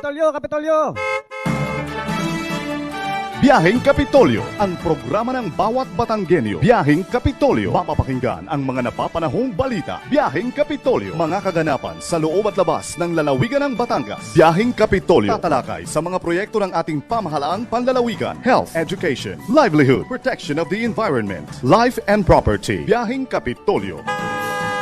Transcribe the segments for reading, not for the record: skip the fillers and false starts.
Kapitolyo, Kapitolyo! Biyaheng Kapitolyo, ang programa ng bawat Batanggenyo. Biyaheng Kapitolyo, mapapakinggan ang mga napapanahong balita. Biyaheng Kapitolyo, mga kaganapan sa loob at labas ng lalawigan ng Batangas. Biyaheng Kapitolyo, tatalakay sa mga proyekto ng ating pamahalaang panlalawigan, health, education, livelihood, protection of the environment, life and property. Biyaheng Kapitolyo.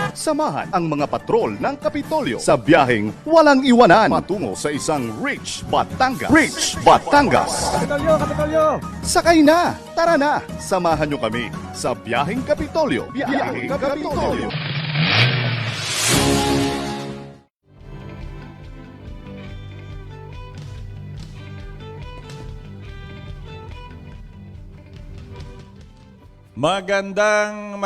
Samahan ang mga patrol ng Kapitolyo sa biyaheng walang iwanan patungo sa isang Rich Batangas. Rich Batangas! Kapitolyo, Kapitolyo! Sakay na! Tara na! Samahan nyo kami sa Biyaheng Kapitolyo. Biyaheng Kapitolyo. Magandang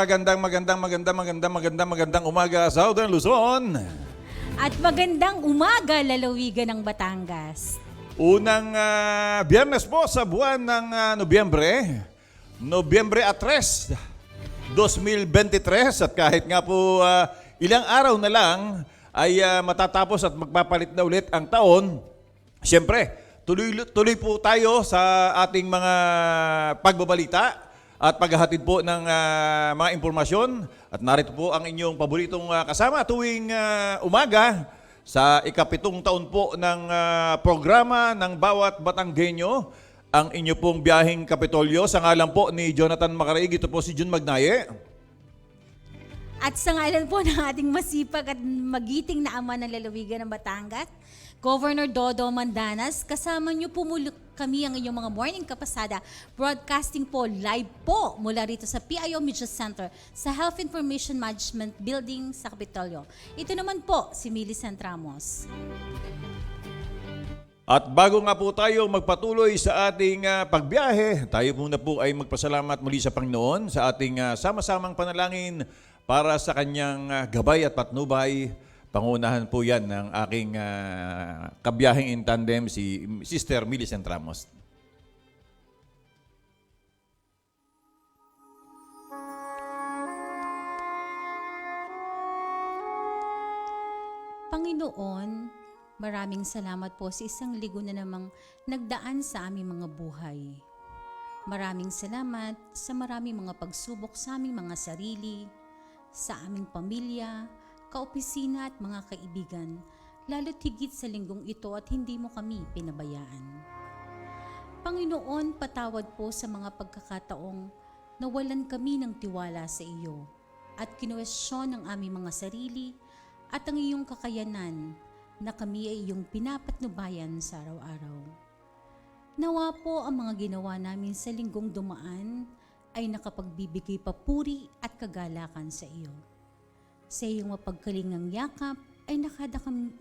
umaga, Southern Luzon. At magandang umaga, lalawigan ng Batangas. Unang biyernes po sa buwan ng Nobyembre 3, 2023. At kahit nga po ilang araw na lang ay matatapos at magpapalit na ulit ang taon, siyempre, tuloy po tayo sa ating mga pagbabalita at paghahatid po ng mga impormasyon. At narito po ang inyong paboritong kasama tuwing umaga sa ikapitong taon po ng programa ng bawat Batanggenyo, ang inyo pong Biyaheng Kapitolyo. Sa ngalan po ni Jonathan Macaraig, ito po si Jun Magnaye. At sa ngalan po ng ating masipag at magiting na ama ng lalawigan ng Batangas, Governor Dodo Mandanas, kasama niyo po kami ang inyong mga morning kapasada, broadcasting po live po mula rito sa PIO Media Center sa Health Information Management Building sa Kapitolyo. Ito naman po si Millicent Ramos. At bago nga po tayo magpatuloy sa ating pagbiyahe, tayo muna po ay magpasalamat muli sa Panginoon sa ating sama-samang panalangin para sa kanyang gabay at patnubay. Pangunahan po yan ng aking kabiyaheng in tandem, si Sister Millicent Ramos. Panginoon, maraming salamat po sa isang linggo na namang nagdaan sa aming mga buhay. Maraming salamat sa maraming mga pagsubok sa aming mga sarili, sa aming pamilya, kaopisina at mga kaibigan, lalo't higit sa linggong ito at hindi mo kami pinabayaan. Panginoon, patawad po sa mga pagkakataong nawalan kami ng tiwala sa iyo at kinuwestiyon ang aming mga sarili at ang iyong kakayanan na kami ay iyong pinapatnubayan sa araw-araw. Nawa po ang mga ginawa namin sa linggong dumaan ay nakapagbibigay papuri at kagalakan sa iyo. Sa iyong mapagkalingang yakap ay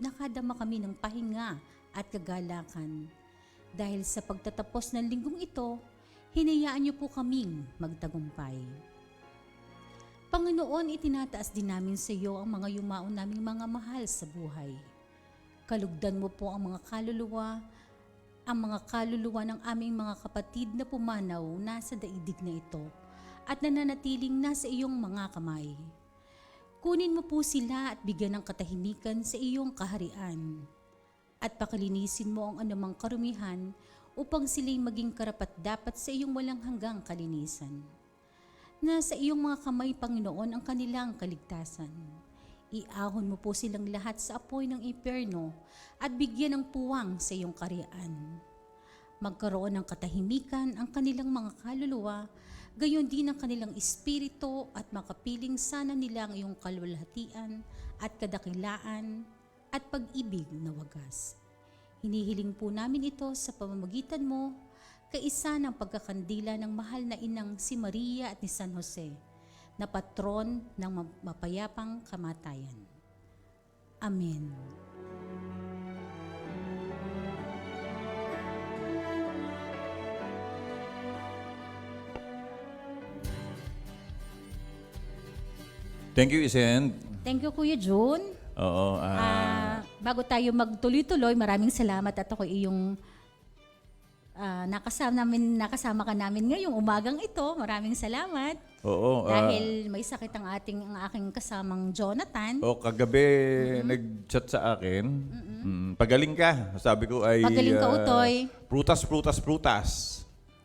nakadama kami ng pahinga at kagalakan. Dahil sa pagtatapos ng linggong ito, hinayaan niyo po kaming magtagumpay. Panginoon, itinataas din namin sa iyo ang mga yumaon naming mga mahal sa buhay. Kalugdan mo po ang mga kaluluwa ng aming mga kapatid na pumanaw nasa daigdig na ito at nananatiling nasa iyong mga kamay. Kunin mo po sila at bigyan ng katahimikan sa iyong kaharian. At pakalinisin mo ang anumang karumihan upang sila'y maging karapat-dapat sa iyong walang hanggang kalinisan. Nasa iyong mga kamay, Panginoon, ang kanilang kaligtasan. Iahon mo po silang lahat sa apoy ng impyerno at bigyan ng puwang sa iyong kaharian. Magkaroon ng katahimikan ang kanilang mga kaluluwa, gayon din ang kanilang espiritu at makapiling sana nila ang iyong kalwalhatian at kadakilaan at pag-ibig na wagas. Hinihiling po namin ito sa pamamagitan mo, kaisa ng pagkakandila ng mahal na inang si Maria at ni San Jose, na patron ng mapayapang kamatayan. Amen. Thank you, Isen. Thank you, Kuya June. Oo. Bago tayo magtuloy-tuloy, maraming salamat at ako iyong nakasama ka namin ngayong umagang ito. Maraming salamat. Oo. Dahil may sakit ang aking kasamang Jonathan. Kagabi nag-chat sa akin. Pagaling ka. Sabi ko ay Pagaling ka, Utoy. Prutas.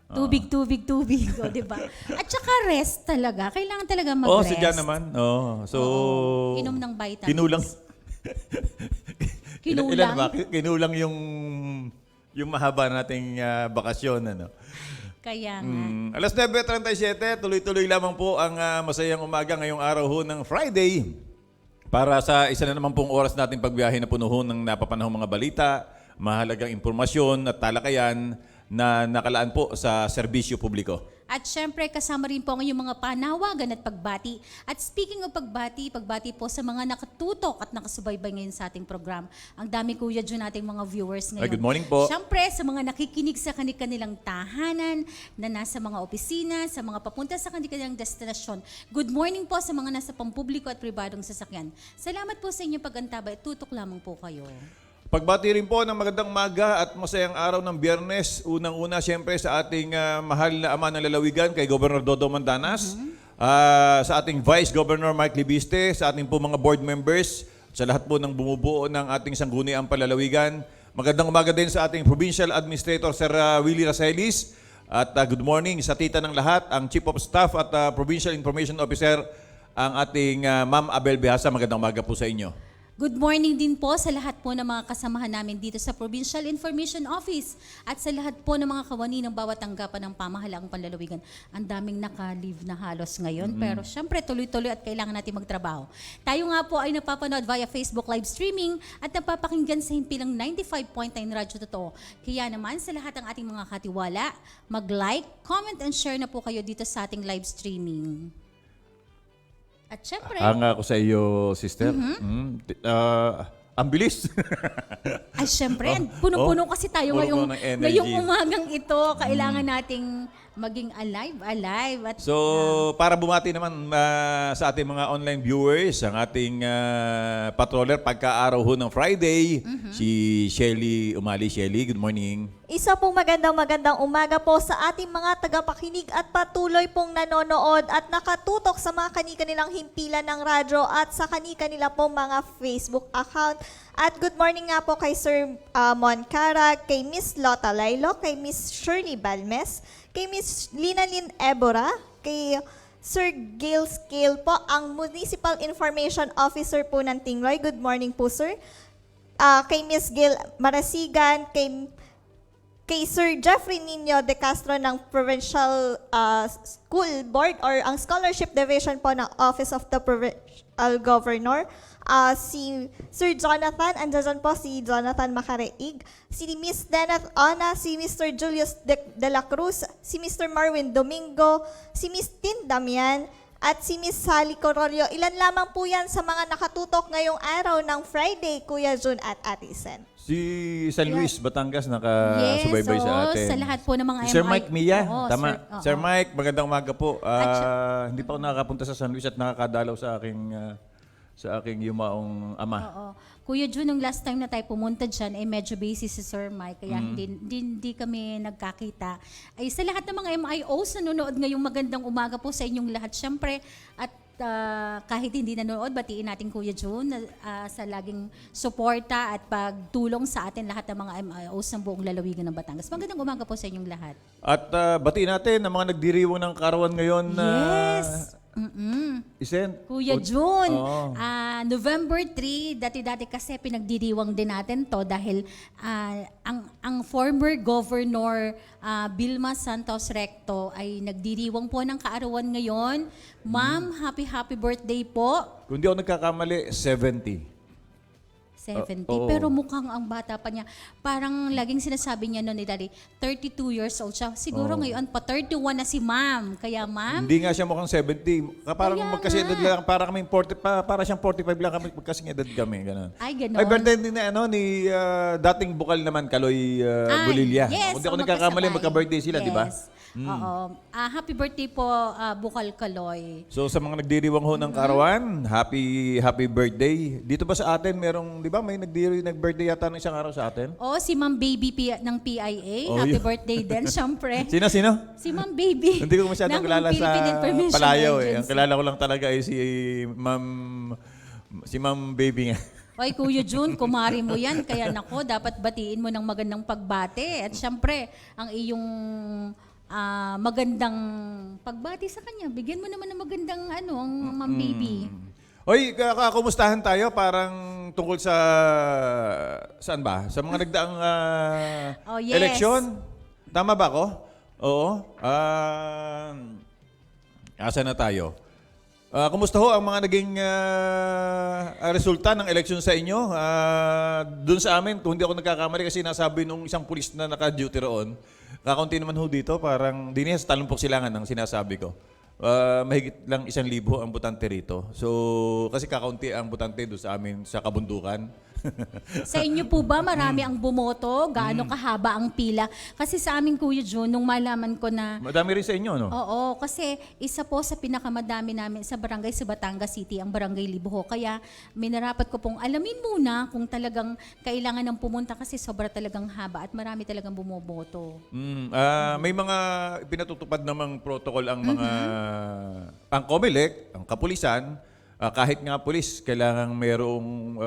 Tubig. O, diba? At saka rest talaga. Kailangan talaga mag-rest. Si Jan naman. So, Inom ng vitamins. Kinulang. Kinulang? Ilan ba? Kinulang yung mahaba nating bakasyon. Ano? Kaya nga. Alas 9:37, tuloy-tuloy lamang po ang masayang umaga ngayong araw ho ng Friday. Para sa isa na naman pong oras nating pagbiyahe na puno ho ng napapanahong mga balita, mahalagang impormasyon at talakayan na nakalaan po sa serbisyo publiko. At syempre, kasama rin po ang inyong mga panawagan at pagbati. At speaking of pagbati po sa mga nakatutok at nakasubaybay ngayon sa ating program. Ang dami, Kuya Jun, nating mga viewers ngayon. Good morning po. Syempre, sa mga nakikinig sa kanilang tahanan, na nasa mga opisina, sa mga papunta sa kanilang destinasyon. Good morning po sa mga nasa pampubliko at pribadong sasakyan. Salamat po sa inyong pag-antaba. Tutok lamang po kayo. Pagbati rin po ng magandang maga at masayang araw ng Biyernes. Unang-una siyempre sa ating mahal na ama ng lalawigan kay Governor Dodo Mandanas, sa ating Vice Governor Mark Libiste, sa ating po mga board members, sa lahat po ng bumubuo ng ating sangguniang palalawigan. Magandang umaga din sa ating Provincial Administrator Sir Willie Racelis at good morning sa tita ng lahat, ang Chief of Staff at Provincial Information Officer, ang ating Ma'am Abel Behasa. Magandang umaga po sa inyo. Good morning din po sa lahat po ng mga kasamahan namin dito sa Provincial Information Office at sa lahat po ng mga kawani ng bawat tanggapan ng pamahalaang panlalawigan. Ang daming naka-leave na halos ngayon, pero syempre tuloy-tuloy at kailangan natin magtrabaho. Tayo nga po ay napapanood via Facebook live streaming at napapakinggan sa himpilang 95.9 Radyo Totoo. Kaya naman sa lahat ng ating mga katiwala, mag-like, comment and share na po kayo dito sa ating live streaming. At syempre, Ako sa iyo, sister. Ang bilis. ay syempre, punong-puno kasi tayo Puno-puno ng energy. ngayong umagang ito. Kailangan nating maging alive. At So, para bumati naman sa ating mga online viewers, ang ating patroller pagka-araw ho ng Friday, si Shelly Umali. Shelly, good morning. Isa pong magandang umaga po sa ating mga tagapakinig at patuloy pong nanonood at nakatutok sa mga kani-kanilang himpilan ng radyo at sa kani-kanila pong mga Facebook account. At good morning nga po kay Sir Mon Carag, kay Miss Lota Lailo, kay Miss Shirley Balmes, kay Miss Lina Lynn Ebora, kay Sir Gail Scale po, ang Municipal Information Officer po ng Tingloy. Good morning po, sir. Kay Miss Gail Marasigan, kay Sir Jeffrey Nino de Castro ng Provincial School Board or ang Scholarship Division po ng Office of the Provincial Governor. Si Sir Jonathan, andyan po si Jonathan Macareig, si Miss Deneth Ona, si Mr. Julius de la Cruz, si Mr. Marwin Domingo, si Miss Tin Damian, at si Miss Sally Corolio. Ilan lamang po yan sa mga nakatutok ngayong araw ng Friday, Kuya Jun at Ate Sen. Si San Luis, Batangas, nakasubaybay sa atin. Sa lahat po ng mga Si Sir Mike Mia, Oo, tama. Sir, Sir Mike, magandang umaga po. Hindi pa ako nakakapunta sa San Luis at nakakadalaw sa aking yumaong ama. Oo. Kuya Jun, nung last time na tayo pumunta dyan, medyo busy si Sir Mike, kaya hindi kami nagkakita. Ay, sa lahat ng mga MIOs na nanonood ngayong magandang umaga po sa inyong lahat, syempre, at kahit hindi nanonood, batiin natin Kuya Jun sa laging suporta at pagtulong sa atin lahat ng mga MIOs ng buong lalawigan ng Batangas. Magandang umaga po sa inyong lahat. At batiin natin ang mga nagdiriwang ng karawan ngayon na Yes! Isen. Kuya Jun, Oo. November 3, dati-dati kasi pinagdiriwang din natin to dahil ang former Governor Vilma Santos Recto ay nagdiriwang po ng kaarawan ngayon. Ma'am, happy birthday po. Kung di ako nagkakamali, 70. 70. Oo. Pero mukhang ang bata pa niya. Parang laging sinasabi niya noon ni Daddy, 32 years old siya. Siguro ngayon pa 31 na si Ma'am. Kaya Ma'am, Hindi nga siya mukhang 70. Parang Kaya magkasi-edad nga. lang. Para kaming 40, para siyang 45 lang kami. Magkasing-edad kami. Ganun. ay ganon. Ay, birthday din ni dating bukal naman, Kaloy Bulilya. Yes, Kung di ako oo, nagkakamali, magkasabay. magka-birthday sila, di ba? Yes. Oo. Happy birthday po, Bukal Kaloy. So sa mga nagdiriwang ho ng karawan, happy birthday. Dito ba sa atin merong, di ba ba? May nag-birthday yata ng isang araw sa atin. O, si Ma'am Baby ng PIA. Oh, Happy yun. birthday din, syempre. Sino? Si Ma'am Baby. Hindi ko masyadong ng kilala sa Philippine Information Palayaw eh. Ang Agency. kilala ko lang talaga ay si Ma'am Baby nga. Oy, Kuya Jun, kumari mo yan. Kaya nako, dapat batiin mo ng magandang pagbate. At syempre, ang iyong magandang pagbati sa kanya. Bigyan mo naman ng magandang ang Ma'am Baby. Hoy, kumustahan tayo parang tungkol sa saan ba? Sa mga nagdaang Oh, yes. eleksyon? Tama ba ako? Oo. Asa na tayo? Kumusta ho ang mga naging resulta ng eleksyon sa inyo? Doon sa amin, kung hindi ako nagkakamali kasi nasabi nung isang pulis na naka-duty roon, kakaunti naman ho dito, parang din sa Talumpok Silangan ang sinasabi ko. Mahigit lang 1,000 ang butante rito. So, kasi kakaunti ang butante doon sa amin sa kabundukan. Sa inyo po ba marami ang bumoto? Gaano kahaba ang pila? Kasi sa amin, Kuya Jun, nung malaman ko na Madami rin sa inyo, no? oo, kasi isa po sa pinakamadami namin sa barangay sa Batangas City, ang Barangay Libuho. Kaya minarapat ko pong alamin muna kung talagang kailangan ng pumunta kasi sobra talagang haba at marami talagang bumoboto. May mga pinatutupad namang protocol ang mga ang COMELEC, ang kapulisan, kahit nga pulis, kailangan mayroong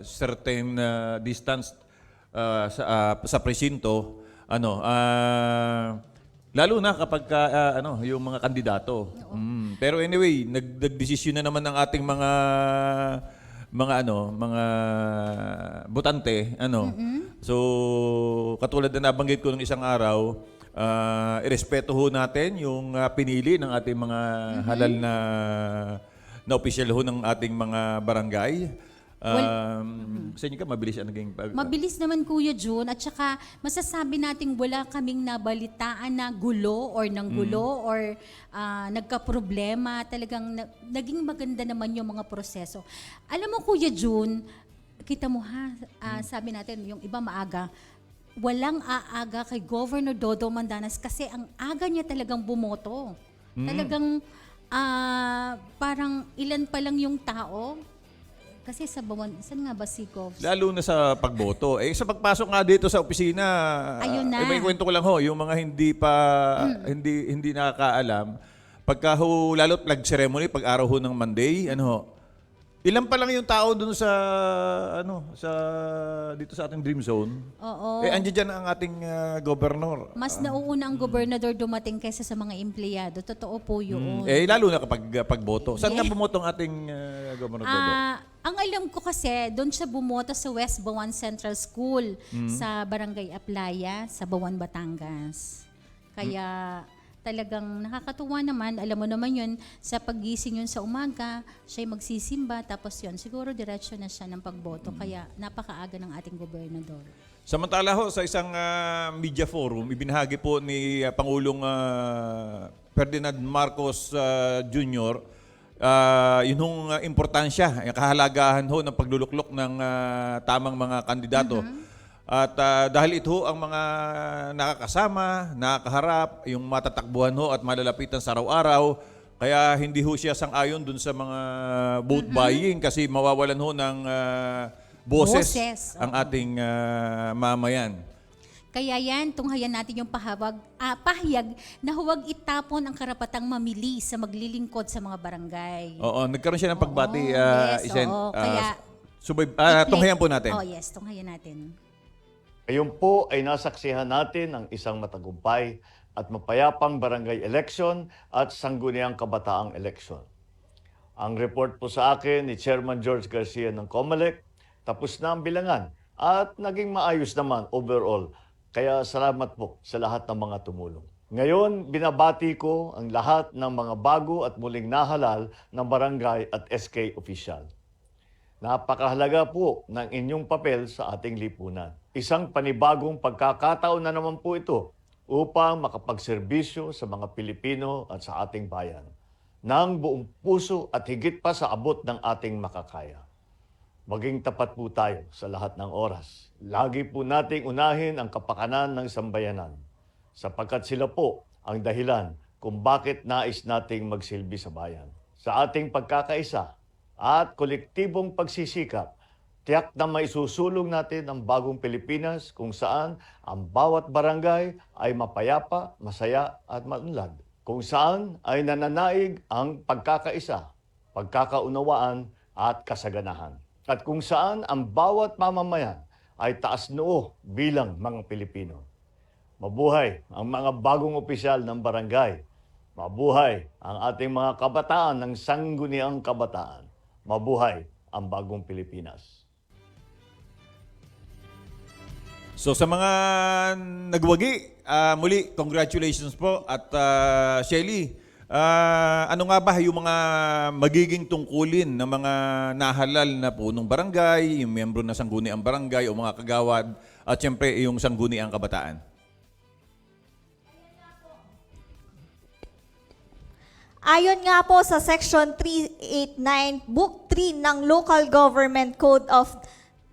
certain distance sa presinto. Lalo na kapag yung mga kandidato. Pero anyway, nagdesisyon na naman ng ating mga botante. So, katulad na nabanggit ko nung isang araw, irespeto ho natin yung pinili ng ating mga halal na opisyal ho ng ating mga barangay. Sa inyo ka, mabilis ang naging Mabilis naman, Kuya Jun, at saka masasabi nating wala kaming nabalitaan na gulo or or nagka-problema. Talagang naging maganda naman yung mga proseso. Alam mo, Kuya Jun, kita mo sabi natin, yung iba maaga, walang aaga kay Governor Dodo Mandanas kasi ang aga niya talagang bumoto. Talagang parang ilan pa lang yung tao. Kasi sa Bawan, saan nga ba si Gov? lalo na sa pagboto. Sa pagpasok nga dito sa opisina, Ayun na. may kwento ko lang ho, yung mga hindi nakakaalam, pagka ho, lalo flag ceremony, pag araw ho ng Monday, ilan pa lang yung tao dun sa dito sa ating Dream Zone. Oo. Andiyan dyan ang ating gobernador. Mas nauuna ang gobernador dumating kaysa sa mga empleyado. Totoo po yun. Lalo na kapag pagboto. Saan nga bumoto ang ating gobernador? Ang alam ko kasi, doon siya bumoto sa West Bawan Central School sa Barangay Aplaya, sa Bawan, Batangas. Kaya talagang nakakatuwa naman. Alam mo naman yun, sa paggising yun sa umaga, siya'y magsisimba, tapos yun, siguro diretso na siya ng pagboto. Kaya napakaaga ng ating gobernador. Samantala ho, sa isang media forum, ibinahagi po ni Pangulong Ferdinand Marcos Jr., yun hong importansya, yung kahalagahan ho ng pagluluklok ng tamang mga kandidato. At dahil ito ang mga nakakasama, nakakaharap, yung matatakbuhan ho at malalapitan sa araw-araw, kaya hindi ho siya sang-ayon dun sa mga vote buying kasi mawawalan ho ng boses ang ating mamayan. Kaya yan, tunghayan natin yung pahayag na huwag itapon ang karapatang mamili sa maglilingkod sa mga barangay. Oo, nagkaroon siya ng pagbati. Yes, oo. Kaya, tunghayan po natin. Oh yes, tunghayan natin. Ngayon po ay nasaksihan natin ang isang matagumpay at mapayapang barangay election at sangguniang kabataang election. Ang report po sa akin ni Chairman George Garcia ng COMELEC, tapos na ang bilangan at naging maayos naman overall. Kaya salamat po sa lahat ng mga tumulong. Ngayon, binabati ko ang lahat ng mga bago at muling nahalal ng barangay at SK official. Napakahalaga po ng inyong papel sa ating lipunan. Isang panibagong pagkakataon na naman po ito upang makapagserbisyo sa mga Pilipino at sa ating bayan ng buong puso at higit pa sa abot ng ating makakaya. Maging tapat po tayo sa lahat ng oras. Lagi po nating unahin ang kapakanan ng sambayanan sapagkat sila po ang dahilan kung bakit nais nating magsilbi sa bayan. Sa ating pagkakaisa at kolektibong pagsisikap, Tiyak na maisusulong natin ang bagong Pilipinas kung saan ang bawat barangay ay mapayapa, masaya at maunlad. Kung saan ay nananaig ang pagkakaisa, pagkakaunawaan at kasaganahan. At kung saan ang bawat mamamayan ay taas noo bilang mga Pilipino. Mabuhay ang mga bagong opisyal ng barangay. Mabuhay ang ating mga kabataan ng Sangguniang Kabataan. Mabuhay ang bagong Pilipinas. So sa mga nagwagi, muli, congratulations po. At Shelly, ano nga ba yung mga magiging tungkulin ng mga nahalal na punong barangay, yung miyembro na sangguniang barangay o mga kagawad, at syempre yung sangguniang kabataan? Ayon nga po sa Section 389, Book 3 ng Local Government Code of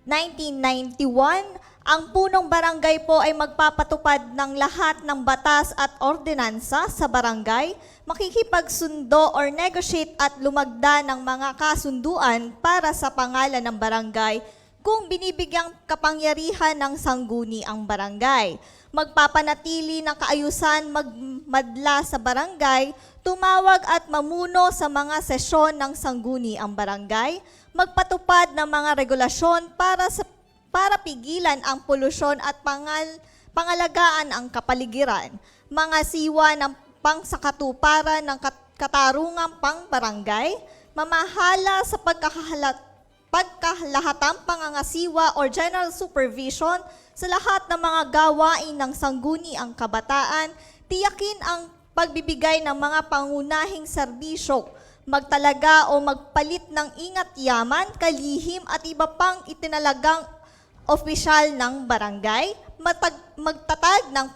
1991, ang punong barangay po ay magpapatupad ng lahat ng batas at ordinansa sa barangay, makikipagsundo or negotiate at lumagda ng mga kasunduan para sa pangalan ng barangay kung binibigyang kapangyarihan ng sangguni ang barangay. Magpapanatili ng kaayusan, magmadla sa barangay, tumawag at mamuno sa mga sesyon ng sangguni ang barangay, magpatupad ng mga regulasyon para pigilan ang polusyon at pangalagaan ang kapaligiran, mga siwa ng pangsakatuparan ng katarungang pangbarangay, mamahala sa pagkalahatang pangangasiwa or general supervision sa lahat ng mga gawain ng sangguni ang kabataan, tiyakin ang pagbibigay ng mga pangunahing serbisyo, magtalaga o magpalit ng ingat yaman, kalihim at iba pang itinalagang opisyal ng barangay, magtatag ng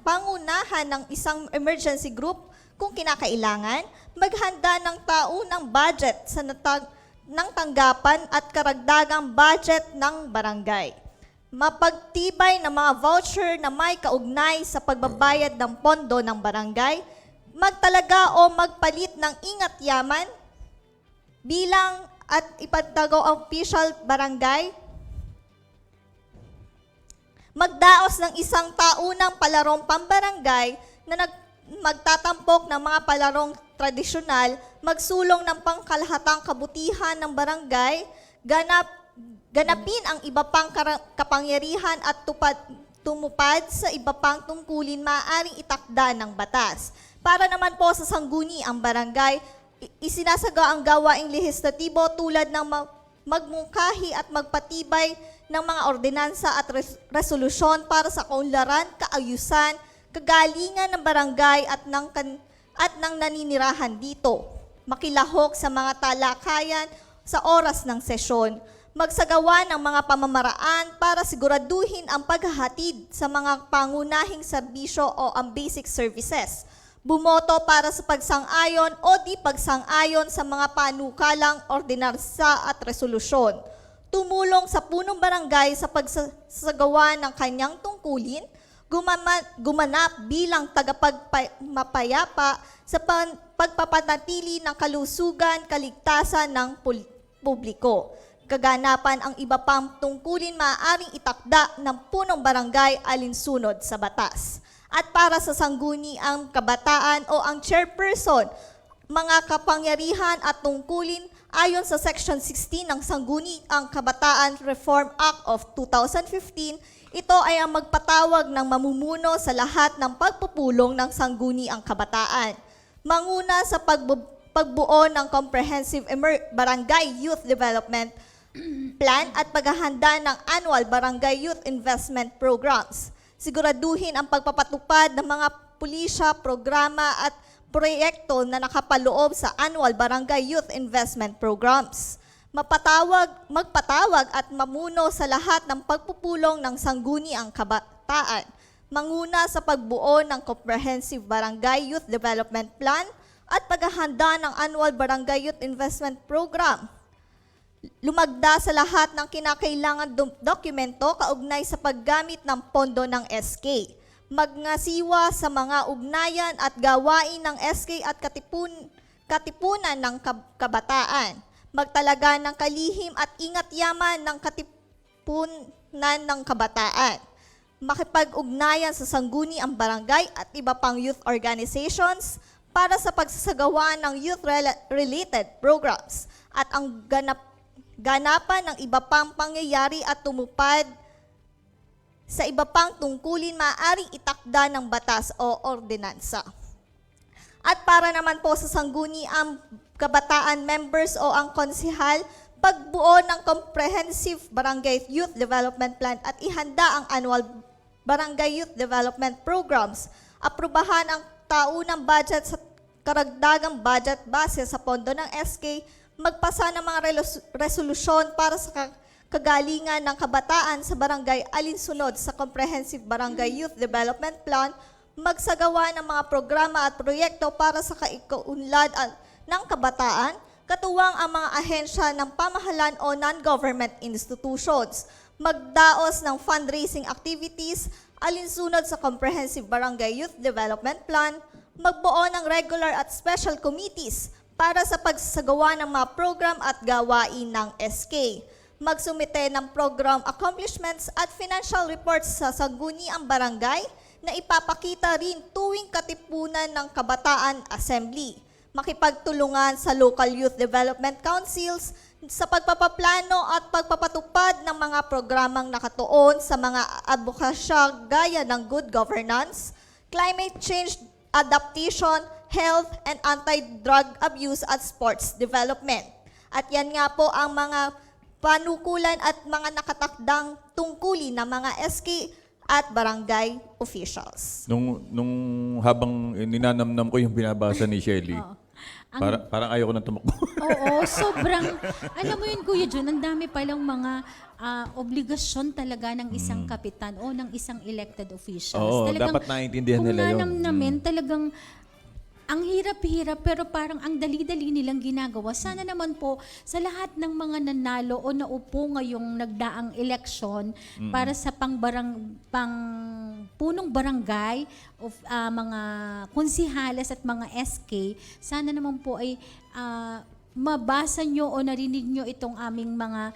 pangunahan ng isang emergency group kung kinakailangan, maghanda ng taunang budget ng tanggapan at karagdagang budget ng barangay. Mapagtibay ng mga voucher na may kaugnay sa pagbabayad ng pondo ng barangay, magtalaga o magpalit ng ingat yaman bilang at ipagtago ang official barangay, magdaos ng isang taunang palarong pambarangay na magtatampok ng mga palarong tradisyonal, magsulong ng pangkalahatang kabutihan ng barangay, ganapin ang iba pang kapangyarihan at tumupad sa iba pang tungkulin maaaring itakda ng batas. Para naman po sa sangguni ang barangay, isinasaga ang gawaing lehislatibo tulad ng magmungkahi at magpatibay ng mga ordinansa at resolusyon para sa kaunlaran, kaayusan, kagalingan ng barangay at ng naninirahan dito. Makilahok sa mga talakayan sa oras ng sesyon. Magsagawa ng mga pamamaraan para siguraduhin ang paghahatid sa mga pangunahing serbisyo o ang basic services. Bumoto para sa pagsang-ayon o di pagsang-ayon sa mga panukalang ordinansa at resolusyon. Tumulong sa punong barangay sa pagsagawa ng kanyang tungkulin, gumanap bilang tagapagmapayapa sa pagpapanatili ng kalusugan, kaligtasan ng publiko. Kaganapan ang iba pang tungkulin maaaring itakda ng punong barangay alinsunod sa batas. At para sa sangguni ang kabataan o ang chairperson, mga kapangyarihan at tungkulin ayon sa Section 16 ng Sangguni ang Kabataan Reform Act of 2015, ito ay ang magpatawag ng mamumuno sa lahat ng pagpupulong ng sangguni ang kabataan. Manguna sa pagbuo ng Comprehensive Barangay Youth Development Plan at paghahanda ng Annual Barangay Youth Investment Programs. Siguraduhin ang pagpapatupad ng mga pulisya, programa at proyekto na nakapaloob sa Annual Barangay Youth Investment Programs. Magpatawag at mamuno sa lahat ng pagpupulong ng sangguni ang kabataan. Manguna sa pagbuo ng Comprehensive Barangay Youth Development Plan at paghahanda ng Annual Barangay Youth Investment Program. Lumagda sa lahat ng kinakailangan dokumento kaugnay sa paggamit ng pondo ng SK. Magngasiwa sa mga ugnayan at gawain ng SK at katipunan ng kabataan. magtalaga ng kalihim at ingat yaman ng katipunan ng kabataan, makipag-ugnayan sa sangguniang barangay at iba pang youth organizations para sa pagsasagawa ng youth-related programs at ang ganapan ng iba pang pangyayari at tumupad sa iba pang tungkulin maaaring itakda ng batas o ordinansa. At para naman po sa sangguniang kabataan members o ang konsihal, pagbuo ng comprehensive barangay youth development plan at ihanda ang annual barangay youth development programs, aprubahan ang taunang budget sa karagdagang budget base sa pondo ng SK, magpasa ng mga resolusyon para sa kagalingan ng kabataan sa barangay alinsunod sa Comprehensive Barangay Youth Development Plan, magsagawa ng mga programa at proyekto para sa kaunlad ng kabataan, katuwang ang mga ahensya ng pamahalaan o non-government institutions, magdaos ng fundraising activities alinsunod sa Comprehensive Barangay Youth Development Plan, magbuo ng regular at special committees para sa pagsasagawa ng mga program at gawain ng SK, magsumite ng program accomplishments at financial reports sa sangguniang barangay na ipapakita rin tuwing katipunan ng Kabataan Assembly, makipagtulungan sa local youth development councils sa pagpapaplano at pagpapatupad ng mga programang nakatuon sa mga advokasya gaya ng good governance, climate change adaptation, health, and anti-drug abuse at sports development. At yan nga po ang mga panukulan at mga nakatakdang tungkulin ng mga SK at barangay officials. Nung habang ninanamnam ko yung binabasa ni Shelly, parang ayaw ko nang tumakbo. Oo, sobrang, alam mo yun Kuya Jun, ang dami palang mga obligasyon talaga ng isang kapitan o ng isang elected officials. Oo, dapat naiintindihan nila yun. Kung namin, talagang ang hirap-hirap pero parang ang dali-dali nilang ginagawa. Sana naman po sa lahat ng mga nanalo o naupo ngayong nagdaang eleksyon para sa punong barangay of mga konsihales at mga SK, sana naman po ay mabasa nyo o narinig nyo itong aming mga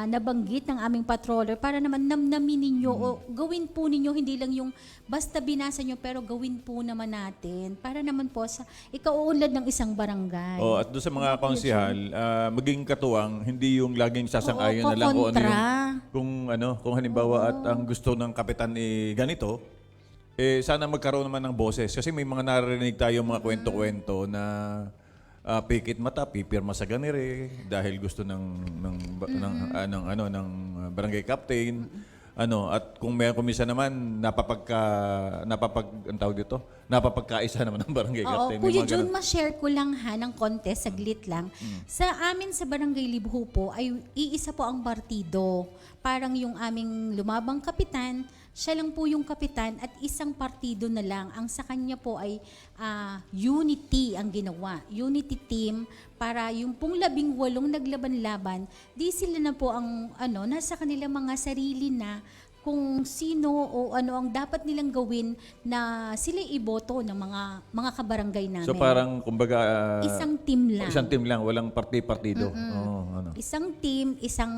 nabanggit ng aming patroller para naman namnamin ninyo o gawin po ninyo, hindi lang yung basta binasa nyo pero gawin po naman natin para naman po sa ikauunlad ng isang barangay. At doon sa mga konsihal, maging katuwang, hindi yung laging sasang-ayon na lang kung halimbawa at ang gusto ng kapitan ganito, sana magkaroon naman ng boses kasi may mga narinig tayo mga kwento-kwento na pikit mata, pipirma sa ganire dahil gusto ng barangay captain. At kung may kumisa naman napapagkaisa naman ng barangay captain. Oo, Kuya Jun, ma-share ko lang ng konti, saglit lang. Sa amin sa Barangay Libho po ay iisa po ang partido. Parang yung aming lumabang kapitan, siya lang po yung kapitan at isang partido na lang. Ang sa kanya po ay unity ang ginawa. Unity team para yung pong 18 naglaban-laban, di sila na po ang nasa kanila mga sarili na kung sino o ano ang dapat nilang gawin na sila iboto ng mga kabarangay namin. So parang kumbaga isang team lang. Isang team lang, walang partido. Isang team, isang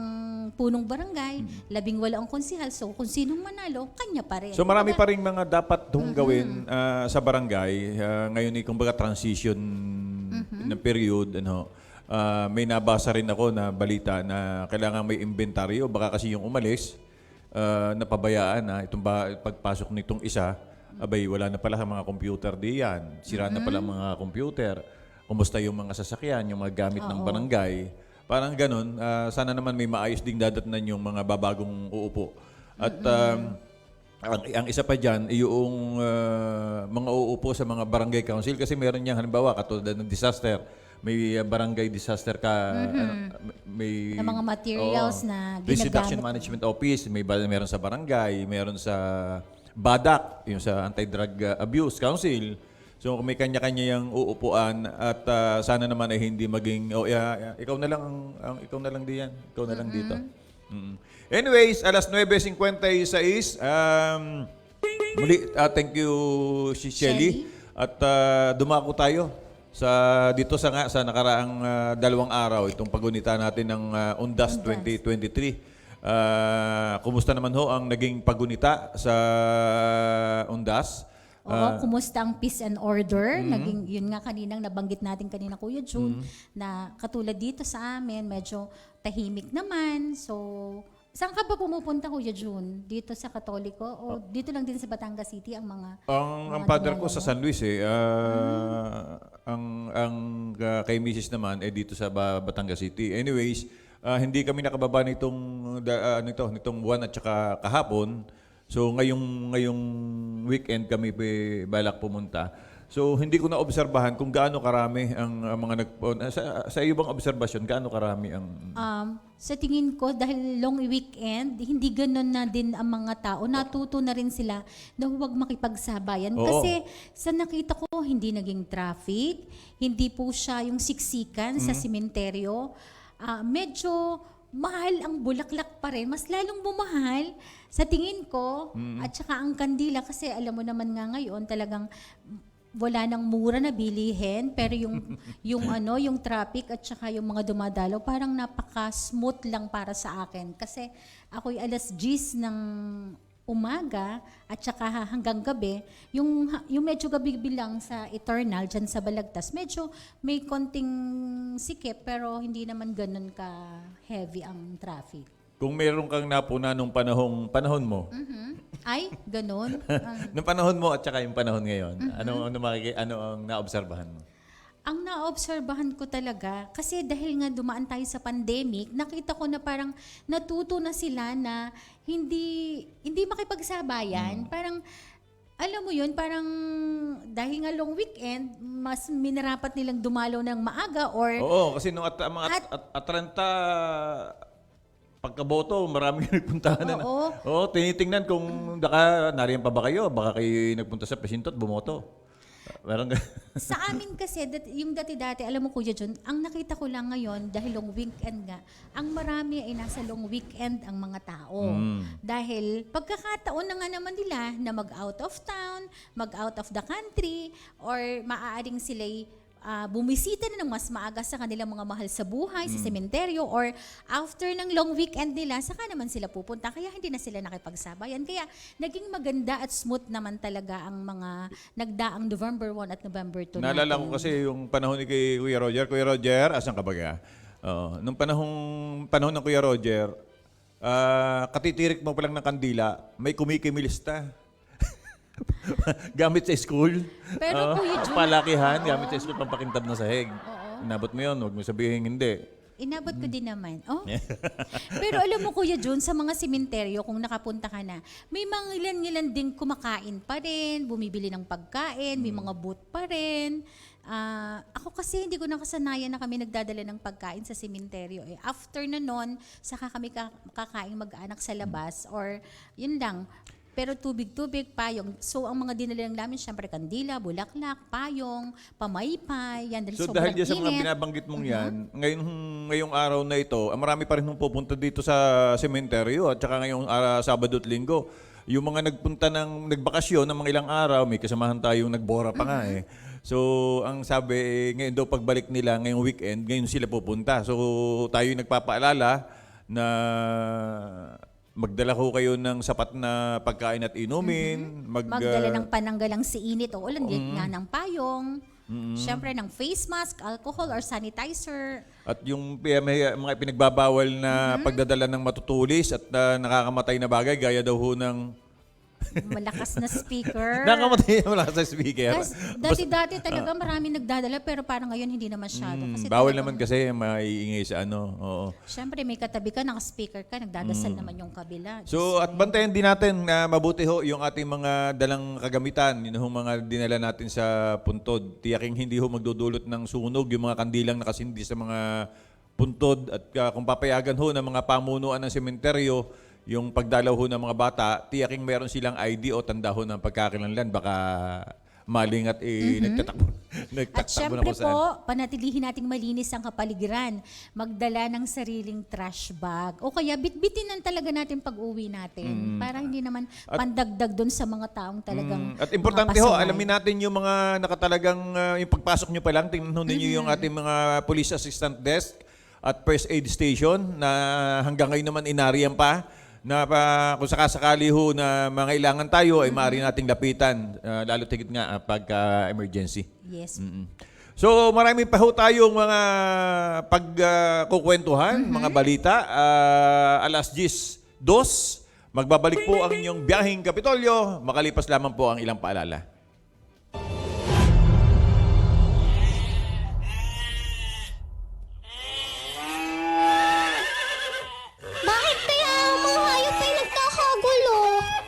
punong barangay, 18 ang konsihal. So kung sinong manalo, kanya pa rin. So marami pa rin mga dapat gawin sa barangay. Ngayon ay kumbaga transition na period. May nabasa rin ako na balita na kailangan may inventaryo. Baka kasi yung umalis, napabayaan na itong pagpasok nitong isa, wala na pala sa mga computer diyan. Sira na pala mga computer. Kumusta yung mga sasakyan, yung mga gamit ng barangay. Parang ganun. Sana naman may maayos ding dadatnan yung mga babagong uupo. At ang isa pa dyan, yung mga uupo sa mga barangay council kasi meron niyang halimbawa katulad ng disaster. May barangay disaster may na mga materials na Risk Reduction ginagamit. Management Office, meron sa barangay, meron sa BADAC, yung sa Anti-Drug Abuse Council. So kung may kanya-kanya yung uupuan at sana naman ay hindi maging ikaw na lang diyan, ikaw na lang dito. Anyways, alas 9:56 muli thank you si Shelly at dumako tayo dito sa nakaraang 2 araw itong pagunita natin ng Undas 2023. Kumusta naman ho ang naging pagunita sa Undas? Oo, kumusta ang peace and order? Naging, yun nga kaninang nabanggit natin kanina, Kuya June, na katulad dito sa amin, medyo tahimik naman. So, saan ka ba pumupunta, Kuya June? Dito sa Katoliko o dito lang din sa Batangas City ang mga... Ang father ko sa San Luis ang kay Mrs. naman dito sa Batangas City. Anyways, hindi kami nakababa nitong buwan at saka kahapon. So ngayong weekend kami balak pumunta. So hindi ko na obserbahan kung gaano karami ang mga sa iyo bang obserbasyon gaano karami ang Sa tingin ko, dahil long weekend, hindi ganun na din ang mga tao. Natuto na rin sila na huwag makipagsabayan. Oo. Kasi sa nakita ko, hindi naging traffic, hindi po siya yung siksikan sa sementeryo. Medyo mahal ang bulaklak pa rin. Mas lalong bumahal sa tingin ko. At saka ang kandila, kasi alam mo naman nga ngayon, talagang wala nang mura na bilihin, pero yung traffic at saka yung mga dumadalaw parang napaka-smooth lang para sa akin kasi ako'y 10:00 ng umaga at saka hanggang gabi, yung medyo gabi lang sa Eternal dyan sa Balagtas, medyo may konting sikip pero hindi naman ganun ka heavy ang traffic. kung meron kang napuna nung panahon mo. Ay, ganun. Nung panahon mo at saka yung panahon ngayon. Ano ang naobserbahan mo? Ang naobserbahan ko talaga, kasi dahil nga dumaan tayo sa pandemic, nakita ko na parang natuto na sila na hindi makipagsabayan. Parang, alam mo yun, parang dahil nga long weekend, mas minarapat nilang dumalaw ng maaga or... Oo, kasi nung mga Atlanta, pagkaboto, maraming nagpuntahan na. Oo, tinitingnan kung nariyan pa ba kayo, baka kayo nagpunta sa presinto at bumoto. Sa amin kasi, yung dati-dati, alam mo Kuya John, ang nakita ko lang ngayon, dahil long weekend nga, ang marami ay nasa long weekend ang mga tao. Dahil pagkakataon na nga naman nila na mag-out of town, mag-out of the country, or maaaring sila'y bumisita na ng mas maaga sa kanilang mga mahal sa buhay, sa sementeryo, or after ng long weekend nila, saka naman sila pupunta. Kaya hindi na sila nakipagsabayan. Kaya naging maganda at smooth naman talaga ang mga nagdaang November 1 at November 2 Naalala ko natin. kasi yung panahon ni Kuya Roger. Kuya Roger, asan ka ba ka? Nung panahon ng Kuya Roger, katitirik mo pa lang ng kandila, may kumikimilista. Gamit sa school. Pero Kuya Jun, palakihan, gamit sa school, pampakintab na sahig. Inabot mo yun, huwag mo sabihin hindi. inabot ko din naman. Oh. Pero alam mo Kuya Jun, sa mga sementeryo, kung nakapunta ka na, may mga ilan-ilan ding kumakain pa rin, bumibili ng pagkain, may mga booth pa rin. Ako kasi hindi ko nakasanayan na kami nagdadala ng pagkain sa sementeryo. After na nun, saka kami kakain mag-anak sa labas or yun lang. Pero tubig-tubig, payong. So, ang mga dinala namin, syempre, kandila, bulaklak, payong, pamaypay, yan din So sobrang dahil dyan sa mga init. binabanggit mong yan, ngayong araw na ito, marami pa rin nung pupunta dito sa sementeryo at saka ngayong Sabado at Linggo. Yung mga nagbakasyon ng mga ilang araw, may kasamahan tayong nagbora pa nga eh. So, ang sabi, ngayon daw pagbalik nila ngayong weekend, ngayon sila pupunta. So, tayo nagpapaalala na magdala ko kayo ng sapat na pagkain at inumin. Magdala ng pananggalang si init o ulan, nga ng payong. Syempre ng face mask, alcohol or sanitizer. At yung may mga pinagbabawal na pagdadala ng matutulis at nakakamatay na bagay, gaya daw ho ng Malakas na speaker. nakamatay na wala sa speaker. Kasi dati-dati talaga marami nagdadala pero parang ngayon hindi na masyado. Kasi Bawal talagang- naman kasi maiingay sa ano. Oo. Syempre may katabi ka, naka-speaker ka, nagdadasal naman yung kabila. So at bantayan din natin na mabuti ho yung ating mga dalang kagamitan, yun ho mga dinala natin sa puntod. Tiyaking hindi ho magdudulot ng sunog yung mga kandilang nakasindi sa mga puntod at kung papayagan ho ng mga pamunuan ng sementeryo, yung pagdalaw ho ng mga bata, tiyaking meron silang ID o tanda ho ng pagkakilanlan. Baka maling at nagtatakbo. At Nagtatakbo na syempre kung saan. po, panatilihin nating malinis ang kapaligiran. Magdala ng sariling trash bag. O kaya bitbitin talaga natin pag-uwi natin. Para hindi naman pandagdag doon sa mga taong talagang At importante mga ho, pasaway. alamin natin yung mga nakatalagang, yung pagpasok nyo pa lang, tingnan ho ninyo yung ating mga police assistant desk at first aid station na hanggang ngayon naman inariyan pa na kung sakasakali ho na mangailangan tayo ay maaari nating lapitan, lalo tigit nga pagka emergency. Yes. So marami pa ho tayong mga pagkukwentuhan, mga balita. Alas 10:02, magbabalik po ang inyong biyaheng Kapitolyo. Makalipas lamang po ang ilang paalala. Bakit kaya ang mga hayop ay nagkakagulo?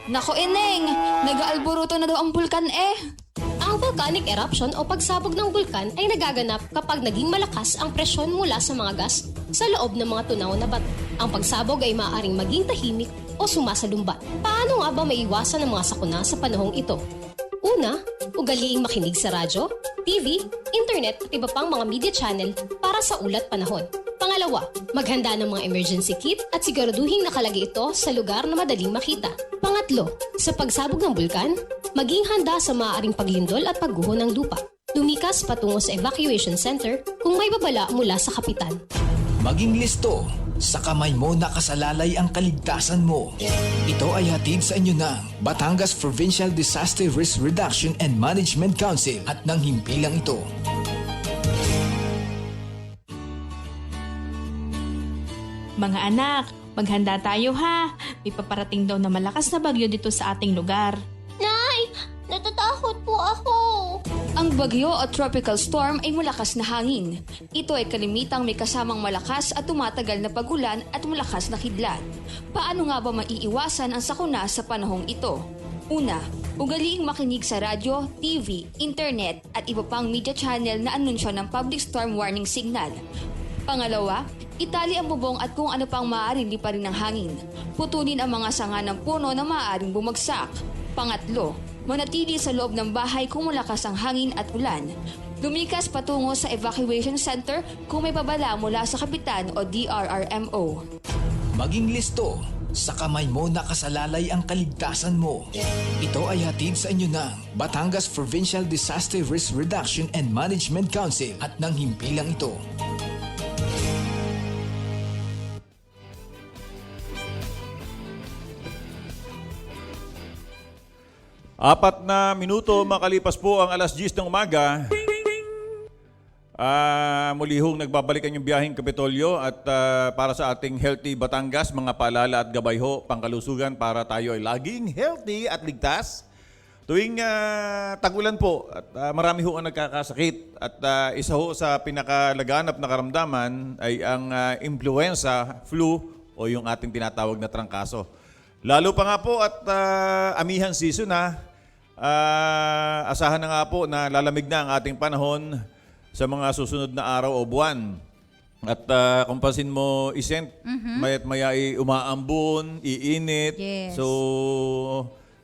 Nako, Ineng, nag-aalburuto na daw ang bulkan eh. Ang volcanic eruption o pagsabog ng bulkan ay nagaganap kapag naging malakas ang presyon mula sa mga gas sa loob ng mga tunaw na bato. Ang pagsabog ay maaaring maging tahimik o sumasalumbat. Paano nga ba maiwasan ang mga sakuna sa panahong ito? Una, ugaliing makinig sa radyo, TV, internet at iba pang mga media channel para sa ulat panahon. Pangalawa, maghanda ng mga emergency kit at siguraduhing nakalagay ito sa lugar na madaling makita. Pangatlo, sa pagsabog ng bulkan, maging handa sa maaaring paglindol at pagguho ng lupa. Lumikas patungo sa evacuation center kung may babala mula sa kapitan. Maging listo, sa kamay mo nakasalalay ang kaligtasan mo. Ito ay hatid sa inyo ng Batangas Provincial Disaster Risk Reduction and Management Council at ng himpilang ito. Mga anak, maghanda tayo ha. May paparating daw na malakas na bagyo dito sa ating lugar. Nay, natatakot po ako. Ang bagyo o tropical storm ay malakas na hangin. Ito ay kalimitang may kasamang malakas at tumatagal na pagulan at malakas na kidlat. Paano nga ba maiiwasan ang sakuna sa panahong ito? Una, ugaliing makinig sa radyo, TV, internet at iba pang media channel na anunsyo ng public storm warning signal. Pangalawa, itali ang bubong at kung ano pang maaaring liparin ng hangin. Putulin ang mga sanga ng puno na maaaring bumagsak. Pangatlo, manatili sa loob ng bahay kung malakas ang hangin at ulan. Lumikas patungo sa evacuation center kung may babala mula sa kapitan o DRRMO. Maging listo, sa kamay mo nakasalalay ang kaligtasan mo. Ito ay hatid sa inyo ng Batangas Provincial Disaster Risk Reduction and Management Council at ng himpilang ito. Apat na minuto makalipas po ang alas 10 ng umaga. Muli hong nagbabalik ang biyaheng Kapitolyo at para sa ating Healthy Batangas, mga paalala at gabay ho, pangkalusugan para tayo ay laging healthy at ligtas. Tuwing tag-ulan po at marami ho ang nagkakasakit at isa ho sa pinakalaganap na karamdaman ay ang influenza, flu o yung ating tinatawag na trangkaso. Lalo pa nga po at amihan season na, asahan na nga po na lalamig na ang ating panahon sa mga susunod na araw o buwan. At kung pansin mo, Isent, maya't maya umaambon, iinit. Yes. So,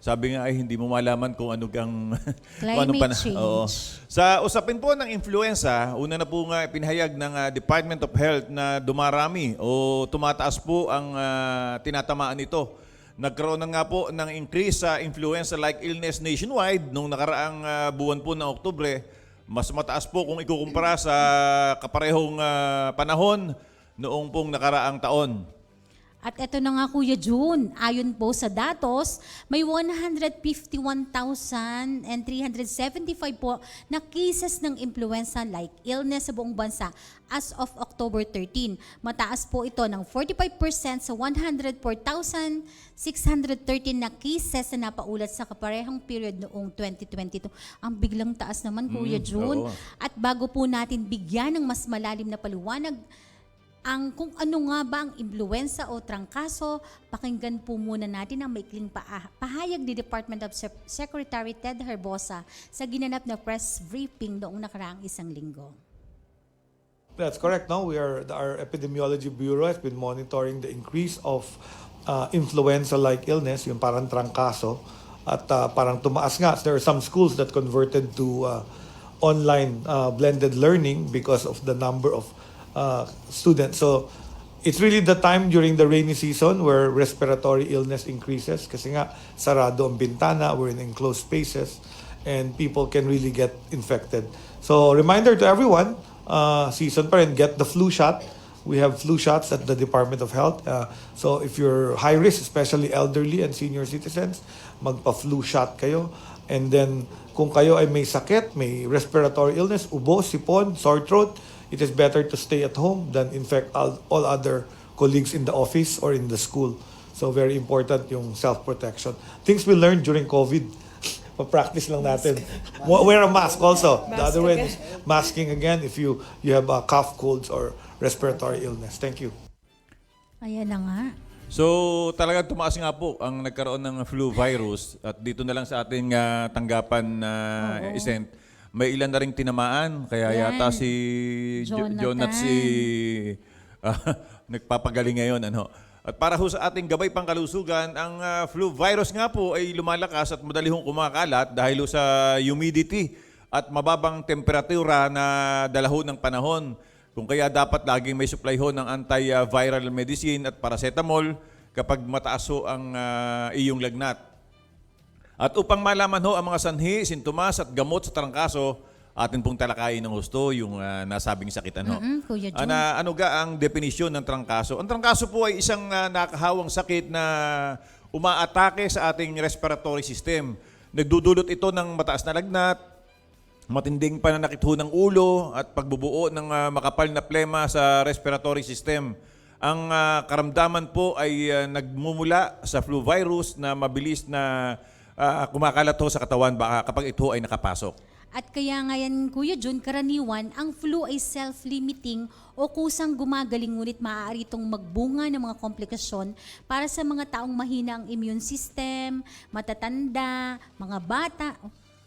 sabi nga ay hindi mo malaman kung ano kang Climate change. Oo. Sa usapin po ng influenza, una na po nga pinahayag ng Department of Health na dumarami o tumataas po ang tinatamaan nito. Nagkaroon na nga po ng increase sa influenza-like illness nationwide nung nakaraang buwan po ng Oktubre. Mas mataas po kung ikukumpara sa kaparehong panahon noong pong nakaraang taon. At eto na nga Kuya June, ayon po sa datos, may 151,375 po na cases ng influenza-like illness sa buong bansa as of October 13. Mataas po ito ng 45% sa 104,613 na cases na napaulat sa kaparehong period noong 2022. Ang biglang taas naman Kuya June. oo. At bago po natin bigyan ng mas malalim na paliwanag ang kung ano nga ba ang impluwensa o trangkaso, pakinggan po muna natin ang maikling pahayag ni Department of Secretary Ted Herbosa sa ginanap na press briefing noong nakaraang isang linggo. That's correct. No, our epidemiology bureau has been monitoring the increase of influenza-like illness, yung parang trangkaso, at parang tumaas nga. There are some schools that converted to online blended learning because of the number of students. So it's really the time during the rainy season where respiratory illness increases kasi nga sarado ang bintana, we're in enclosed spaces, and people can really get infected. So reminder to everyone, season pa rin, get the flu shot. We have flu shots at the Department of Health. So if you're high risk, especially elderly and senior citizens, magpa-flu shot kayo. And then kung kayo ay may sakit, may respiratory illness, ubo, sipon, sore throat, it is better to stay at home than infect all other colleagues in the office or in the school. So very important yung self-protection. Things we learned during COVID, pa-practice lang natin. Wear a mask also. The other way is masking again if you have cough, colds, or respiratory illness. Thank you. Ayan na nga. So talagang tumaas nga po ang nagkaroon ng flu virus at dito na lang sa ating tanggapan na isent, may ilan na ring tinamaan kaya Yan. yata si Jonathan. nagpapagaling ngayon ano. At para ho sa ating gabay pangkalusugan, ang flu virus nga po ay lumalakas at madali hong kumakalat dahil ho sa humidity at mababang temperatura na dala ho ng panahon. Kung kaya dapat laging may supply ho ng antiviral medicine at paracetamol kapag mataas ho ang iyong lagnat. At upang malaman ho ang mga sanhi, sintomas at gamot sa trangkaso, atin pong talakayin ng husto yung nasabing sakit. Ano? Kuya Jun. Ano ga ang definisyon ng trangkaso? Ang trangkaso po ay isang nakahawang sakit na umaatake sa ating respiratory system. Nagdudulot ito ng mataas na lagnat, matinding pananakit ho ng ulo at pagbubuo ng makapal na plema sa respiratory system. Ang karamdaman po ay nagmumula sa flu virus na mabilis na kumakalat ho sa katawan kapag ito ay nakapasok. At kaya ngayon, Kuya Jun, karaniwan, ang flu ay self-limiting o kusang gumagaling ngunit maaari itong magbunga ng mga komplikasyon para sa mga taong mahina ang immune system, matatanda, mga bata.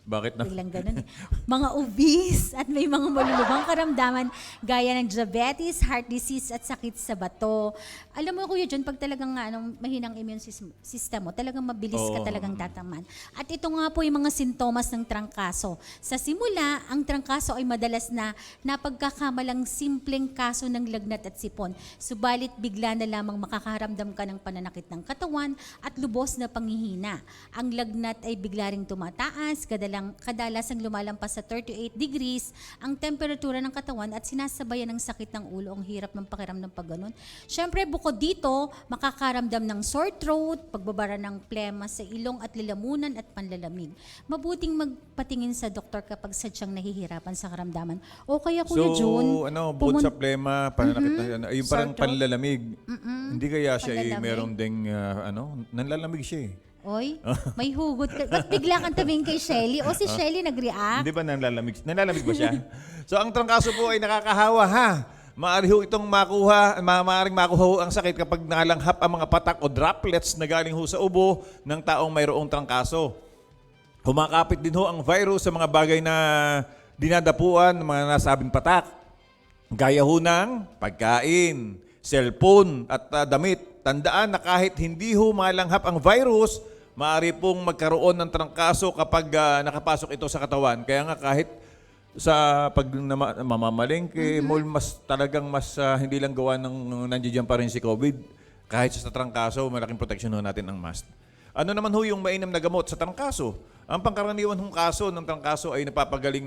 Bakit na? Biglang ganun eh. Mga obese at may mga malulubhang karamdaman gaya ng diabetes, heart disease at sakit sa bato. Alam mo Kuya John, pag talagang mahinang immune system mo, talagang mabilis ka talagang tataman. At ito nga po yung mga sintomas ng trangkaso. Sa simula, ang trangkaso ay madalas na napagkakamalang simpleng kaso ng lagnat at sipon. Subalit bigla na lamang makakaramdam ka ng pananakit ng katawan at lubos na panghihina. Ang lagnat ay bigla ring tumataas, kadalasang lumalampas sa 38 degrees ang temperatura ng katawan at sinasabayan ng sakit ng ulo. Ang hirap ng pakiramdam pag ganun. Siyempre, bukod dito, makakaramdam ng sore throat, pagbabara ng plema sa ilong at lalamunan at panlalamig. Mabuting magpatingin sa doktor kapag sadyang nahihirapan sa karamdaman. O kaya Kuya Jun, bukod sa plema, pananakit na, yung parang Sore throat? panlalamig. Hindi kaya siya Panlalamig? meron ding, nanlalamig siya eh. oy, may hugot ka. Ba't bigla kang tabing kay Shelly? O si Shelly nag-react? Hindi ba nanlalamig? Nanlalamig ba siya? So ang trangkaso po ay nakakahawa ha. Maaari ho itong maaaring makuha ho ang sakit kapag nalanghap ang mga patak o droplets na galing ho sa ubo ng taong mayroong trangkaso. Humakapit din ho ang virus sa mga bagay na dinadapuan ng mga nasabing patak. Gaya ho ng pagkain, cellphone at damit. Tandaan na kahit hindi ho malanghap ang virus, maaari pong magkaroon ng trangkaso kapag nakapasok ito sa katawan. Kaya nga kahit sa pag mamamalengke, mas hindi lang gawa ng nandiyan pa rin si COVID. Kahit sa trangkaso, malaking protection ho natin ang mask. Ano naman ho yung mainam na gamot sa trangkaso? Ang pangkaraniwan hong kaso ng trangkaso ay napapagaling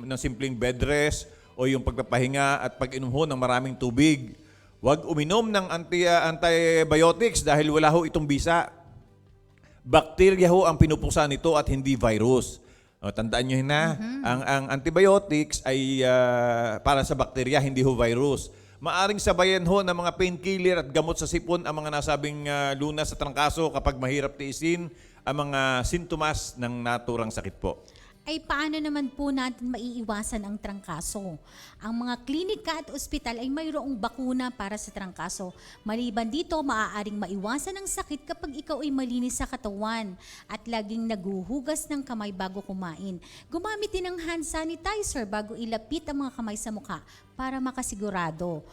ng simpleng bed rest o yung pagpapahinga at pag-inom ho ng maraming tubig. Huwag uminom ng antibiotics dahil wala ho itong bisa. Bakterya ho ang pinupusa nito at hindi virus. O, tandaan nyo na, ang antibiotics ay para sa bakterya, hindi ho virus. Maaring sabayan ho ng mga painkiller at gamot sa sipon ang mga nasabing lunas sa trangkaso kapag mahirap tiisin ang mga sintomas ng naturang sakit po. ay paano naman po natin maiiwasan ang trangkaso? Ang mga klinika at ospital ay mayroong bakuna para sa trangkaso. Maliban dito, maaaring maiwasan ang sakit kapag ikaw ay malinis sa katawan at laging naguhugas ng kamay bago kumain. Gumamit din ng hand sanitizer bago ilapit ang mga kamay sa mukha para makasigurado.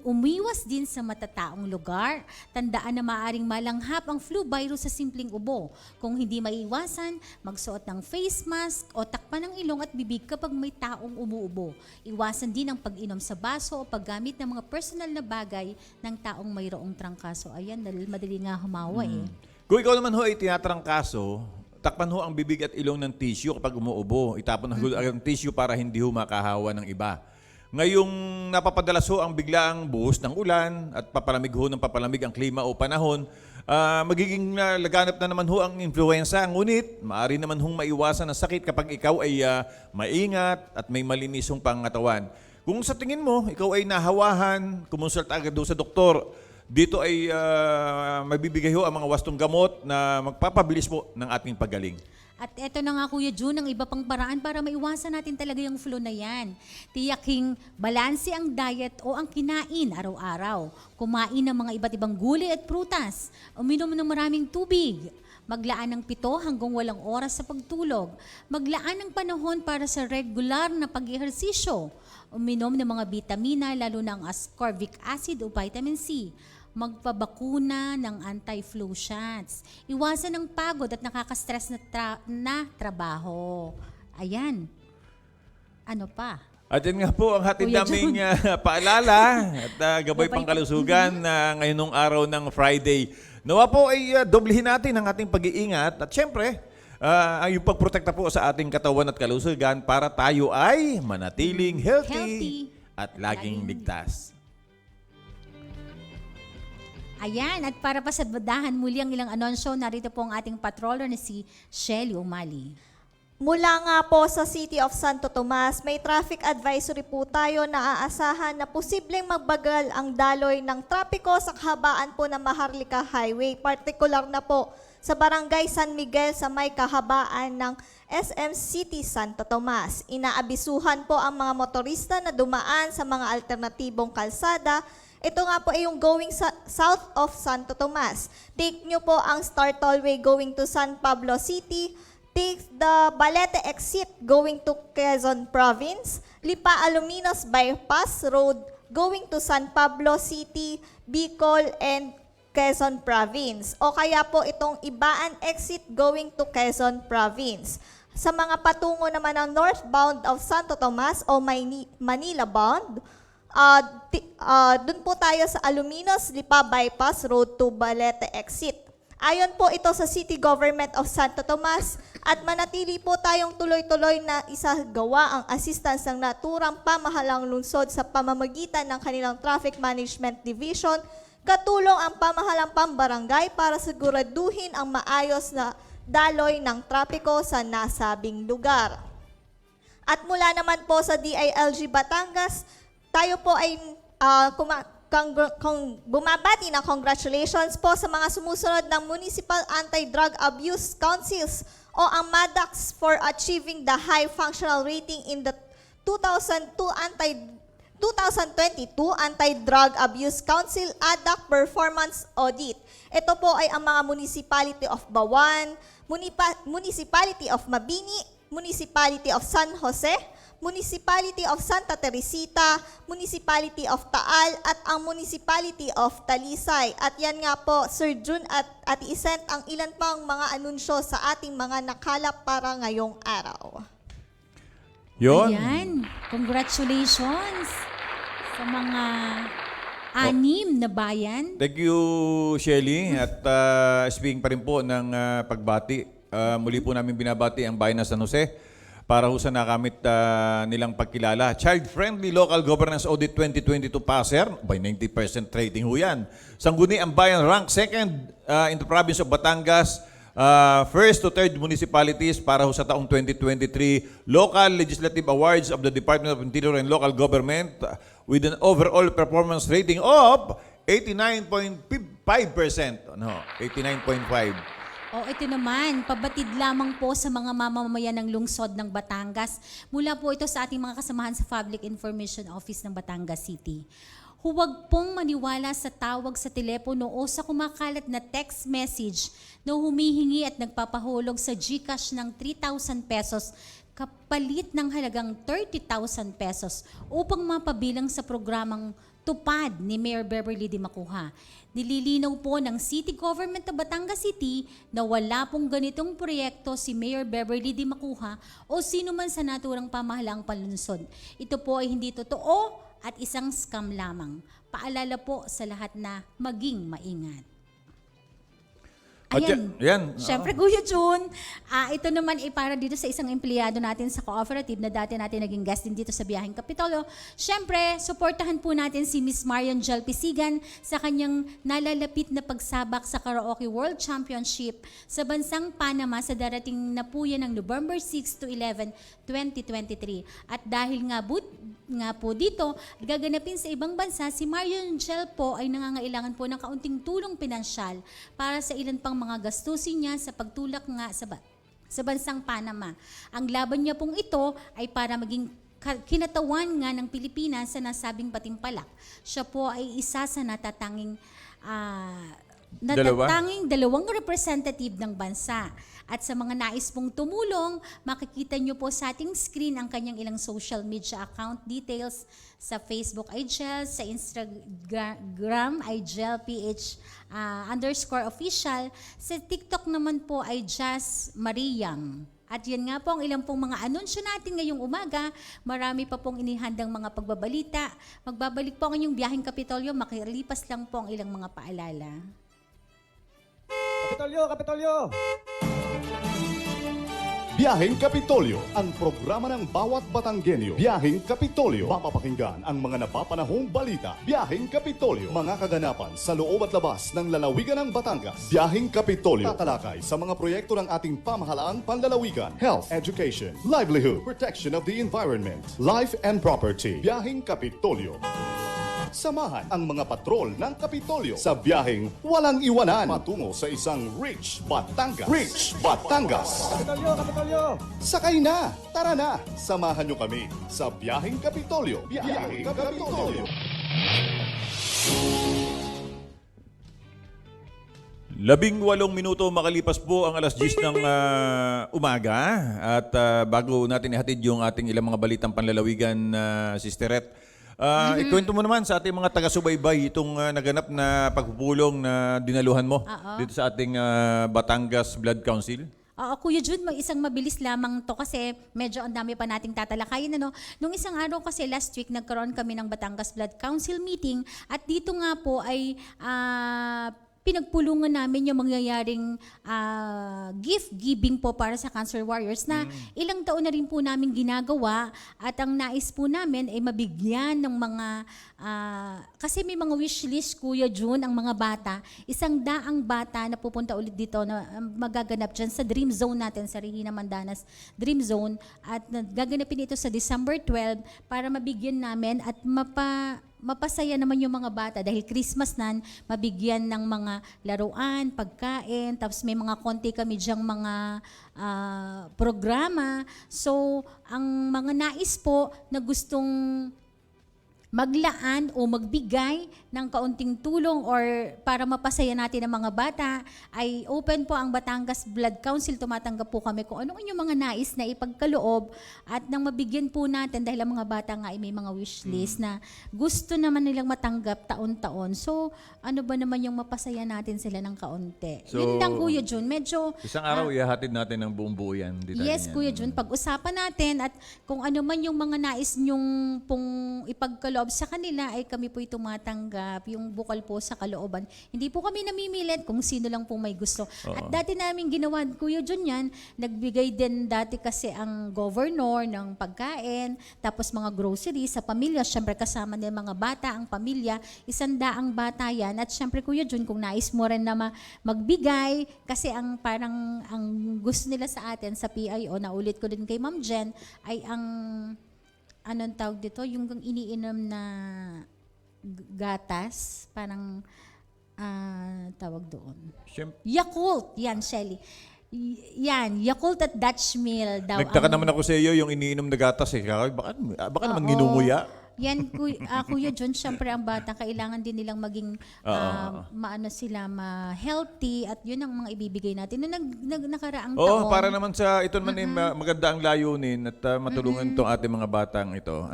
Umiwas din sa matataong lugar. Tandaan na maaaring malanghap ang flu virus sa simpleng ubo. Kung hindi maiwasan, magsuot ng face mask o takpan ng ilong at bibig kapag may taong umuubo. Iwasan din ang pag-inom sa baso o paggamit ng mga personal na bagay ng taong mayroong trangkaso. Ayan, dahil madali nga humawa eh. Kung ikaw naman ho ay tinatrangkaso, takpan ho ang bibig at ilong ng tissue kapag umuubo. Itapon ang tissue para hindi ho makahawa ng iba. Ngayong napapadalas ho ang biglaang buhos ng ulan at papalamig ho ng papalamig ang klima o panahon, magiging laganap na naman ho ang influenza. Ngunit, maaari naman hong maiwasan ang sakit kapag ikaw ay maingat at may malinisong pangatawan. Kung sa tingin mo, ikaw ay nahawahan, kumonsult agad ho sa doktor. Dito ay mabibigay ho ang mga wastong gamot na magpapabilis po ng ating pagaling. At eto na nga Kuya June, ang iba pang paraan para maiwasan natin talaga yung flu na yan. Tiyaking balanse ang diet o ang kinain araw-araw. Kumain ng mga iba't ibang gulay at prutas. Uminom ng maraming tubig. Maglaan ng 7 hanggang 8 oras sa pagtulog. Maglaan ng panahon para sa regular na pag-ehersisyo. Uminom ng mga vitamina, lalo na ang ascorbic acid o vitamin C. Magpabakuna ng anti-flu shots. Iwasan ang pagod at nakaka-stress na trabaho. Ayan. Ano pa? At yan nga po ang hatid Kuya naming paalala at gabay pang kalusugan ngayon ng araw ng Friday. Nawa po ay doblehin natin ang ating pag-iingat at syempre, yung pagprotekta po sa ating katawan at kalusugan para tayo ay manatiling healthy. At laging ligtas. Ayan, at para pasadbadahan muli ang ilang anunsyo, narito po ang ating patroller na si Shelly Umali. Mula nga po sa City of Santo Tomas, may traffic advisory po tayo na aasahan na posibleng magbagal ang daloy ng trapiko sa kahabaan po ng Maharlika Highway. Partikular na po sa Barangay San Miguel sa may kahabaan ng SM City Santo Tomas. Inaabisuhan po ang mga motorista na dumaan sa mga alternatibong kalsada. Ito nga po ay yung going south of Santo Tomas. Take nyo po ang Star Tollway going to San Pablo City. Take the Balete exit going to Quezon Province. Lipa Aluminos Bypass Road going to San Pablo City, Bicol, and Quezon Province. O kaya po itong Ibaan exit going to Quezon Province. Sa mga patungo naman ng northbound of Santo Tomas o Manila bound, dun po tayo sa Aluminos, Lipa Bypass Road to Balete exit. Ayon po ito sa City Government of Santo Tomas at manatili po tayong tuloy-tuloy na isagawa ang assistance ng naturang pamahalang lungsod sa pamamagitan ng kanilang Traffic Management Division, katulong ang pamahalang pambarangay para siguraduhin ang maayos na daloy ng trapiko sa nasabing lugar. At mula naman po sa DILG Batangas, tayo po ay bumabati ng congratulations po sa mga sumusunod ng Municipal Anti-Drug Abuse Councils o ang MADACs for achieving the high functional rating in the 2022 Anti-Drug Abuse Council ADAC Performance Audit. Ito po ay ang mga Municipality of Bawan, Municipality of Mabini, Municipality of San Jose, Municipality of Santa Teresita, Municipality of Taal, at ang Municipality of Talisay. At yan nga po, Sir June at Ate Isent, ang ilan pang mga anunsyo sa ating mga nakalap para ngayong araw. Yun. Ayan, congratulations sa mga 6 na bayan. Thank you, Shelly. At speaking pa rin po ng pagbati, muli po namin binabati ang bayan ng San Jose para ho sa nakamit nilang pagkilala. Child-friendly local governance audit 2022 passer, by 90% rating ho yan. Sangguni ang bayan rank second in the province of Batangas, first to third municipalities para ho sa taong 2023 local legislative awards of the Department of Interior and Local Government with an overall performance rating of 89.5%. 89.5. O ito naman, pabatid lamang po sa mga mamamayan ng lungsod ng Batangas. Mula po ito sa ating mga kasamahan sa Public Information Office ng Batangas City. Huwag pong maniwala sa tawag sa telepono o sa kumakalat na text message na humihingi at nagpapahulog sa GCash ng 3,000 pesos kapalit ng halagang 30,000 pesos upang mapabilang sa programang Tupad ni Mayor Beverly D. Macuja. Nililinaw po ng City Government of Batangas City na wala pong ganitong proyekto si Mayor Beverly D. Macuja o sino man sa naturang pamahalaang palunsod. Ito po ay hindi totoo at isang scam lamang. Paalala po sa lahat na maging maingat. At Ayan. yan. Siyempre, Kuya Jun, ito naman ay para dito sa isang empleyado natin sa cooperative na dati natin naging guest din dito sa Biyaheng Kapitolyo. Siyempre, suportahan po natin si Miss Marian Jel Pisigan sa kanyang nalalapit na pagsabak sa Karaoke World Championship sa bansang Panama sa darating na po yan ng November 6 to 11, 2023. At dahil nga po dito, gaganapin sa ibang bansa, si Marian Jel po ay nangangailangan po ng kaunting tulong pinansyal para sa ilan pang mga gastusin niya sa pagtulak nga sa bansang Panama. Ang laban niya pong ito ay para maging kinatawan nga ng Pilipinas sa nasabing patimpalak. Siya po ay isa sa natatanging dalawang representative ng bansa. At sa mga nais pong tumulong, makikita nyo po sa ating screen ang kanyang ilang social media account details sa Facebook ay Jel, sa Instagram ay JelPH_official, sa TikTok naman po ay Jazz Mariam. At yan nga po ang ilang pong mga anunsyo natin ngayong umaga. Marami pa pong inihandang mga pagbabalita. Magbabalik po ang inyong Biyaheng Kapitolyo, makilipas lang po ang ilang mga paalala. Kapitolyo! Biyaheng Kapitolyo, ang programa ng bawat Batanggenyo. Biyaheng Kapitolyo, mapapakinggan ang mga napapanahong balita. Biyaheng Kapitolyo, mga kaganapan sa loob at labas ng lalawigan ng Batangas. Biyaheng Kapitolyo, tatalakay sa mga proyekto ng ating pamahalaang panlalawigan, health, education, livelihood, protection of the environment, life and property. Biyaheng Kapitolyo. Samahan ang mga patrol ng Kapitolyo sa biyaheng walang iwanan patungo sa isang Rich Batangas. Rich Batangas! Kapitolyo! Sakay na! Tara na! Samahan nyo kami sa biyaheng Kapitolyo. Biyaheng Kapitolyo. 18 minuto makalipas po ang alas 10 ng umaga. At bago natin ihatid yung ating ilang mga balitang panlalawigan, Sister Ret, ikwento mo naman sa ating mga taga-subaybay itong naganap na pagpupulong na dinaluhan mo dito sa ating Batangas Blood Council. Kuya Jun, isang mabilis lamang to kasi medyo ang dami pa nating tatalakayin. Nung isang araw kasi last week, nagkaroon kami ng Batangas Blood Council meeting at dito nga po ay pinagpulungan namin yung mangyayaring gift giving po para sa cancer warriors na ilang taon na rin po namin ginagawa at ang nais po namin ay mabigyan ng mga kasi may mga wish list, Kuya Jun, ang mga bata. 100 bata na pupunta ulit dito na magaganap dyan sa Dream Zone natin, sa Regina Mandanas Dream Zone, at gaganapin ito sa December 12 para mabigyan namin at mapasaya naman yung mga bata dahil Christmas nan, mabigyan ng mga laruan, pagkain, tapos may mga konti kami dyang mga programa. So, ang mga nais po na gustong maglaan o magbigay ng kaunting tulong or para mapasaya natin ang mga bata, ay open po ang Batangas Blood Council. Tumatanggap po kami kung anong inyong mga nais na ipagkaloob at nang mabigyan po natin dahil ang mga bata nga ay may mga wish list na gusto naman nilang matanggap taon-taon. So, ano ba naman yung mapasaya natin sila ng kaunti? So, yun lang, Kuya Jun. Medyo isang araw ihahatid natin ng buong buo yan. yes, Kuya Jun. Pag-usapan natin at kung ano man yung mga nais nyong pong ipagkaloob sa kanila ay kami po'y tumatanggap. Yung bukal po sa kalooban. Hindi po kami namimilit kung sino lang po may gusto. At dati namin ginawa, Kuya Jun, yan, nagbigay din dati kasi ang governor ng pagkain, tapos mga groceries sa pamilya. Siyempre kasama din mga bata, ang pamilya. 100 bata yan. At siyempre, Kuya Jun, kung nais mo rin na magbigay, kasi ang parang ang gusto nila sa atin sa PIO, naulit ko din kay Ma'am Jen, ay ang anong tawag dito, yung iniinom na gatas, parang tawag doon. Siyempre, Yakult, yan, Shelly. Yan, Yakult at Dutch Mill daw. nagtaka ang- naman ako sa iyo yung iniinom na gatas eh. Baka naman Oo. ginunguya. Yan, Kuya John, syempre ang bata, kailangan din nilang maging maano sila, ma-healthy at yun ang mga ibibigay natin. Noong nakaraang Oo, taon, para naman sa ito naman maganda ang layunin at matulungan itong ating mga batang ito.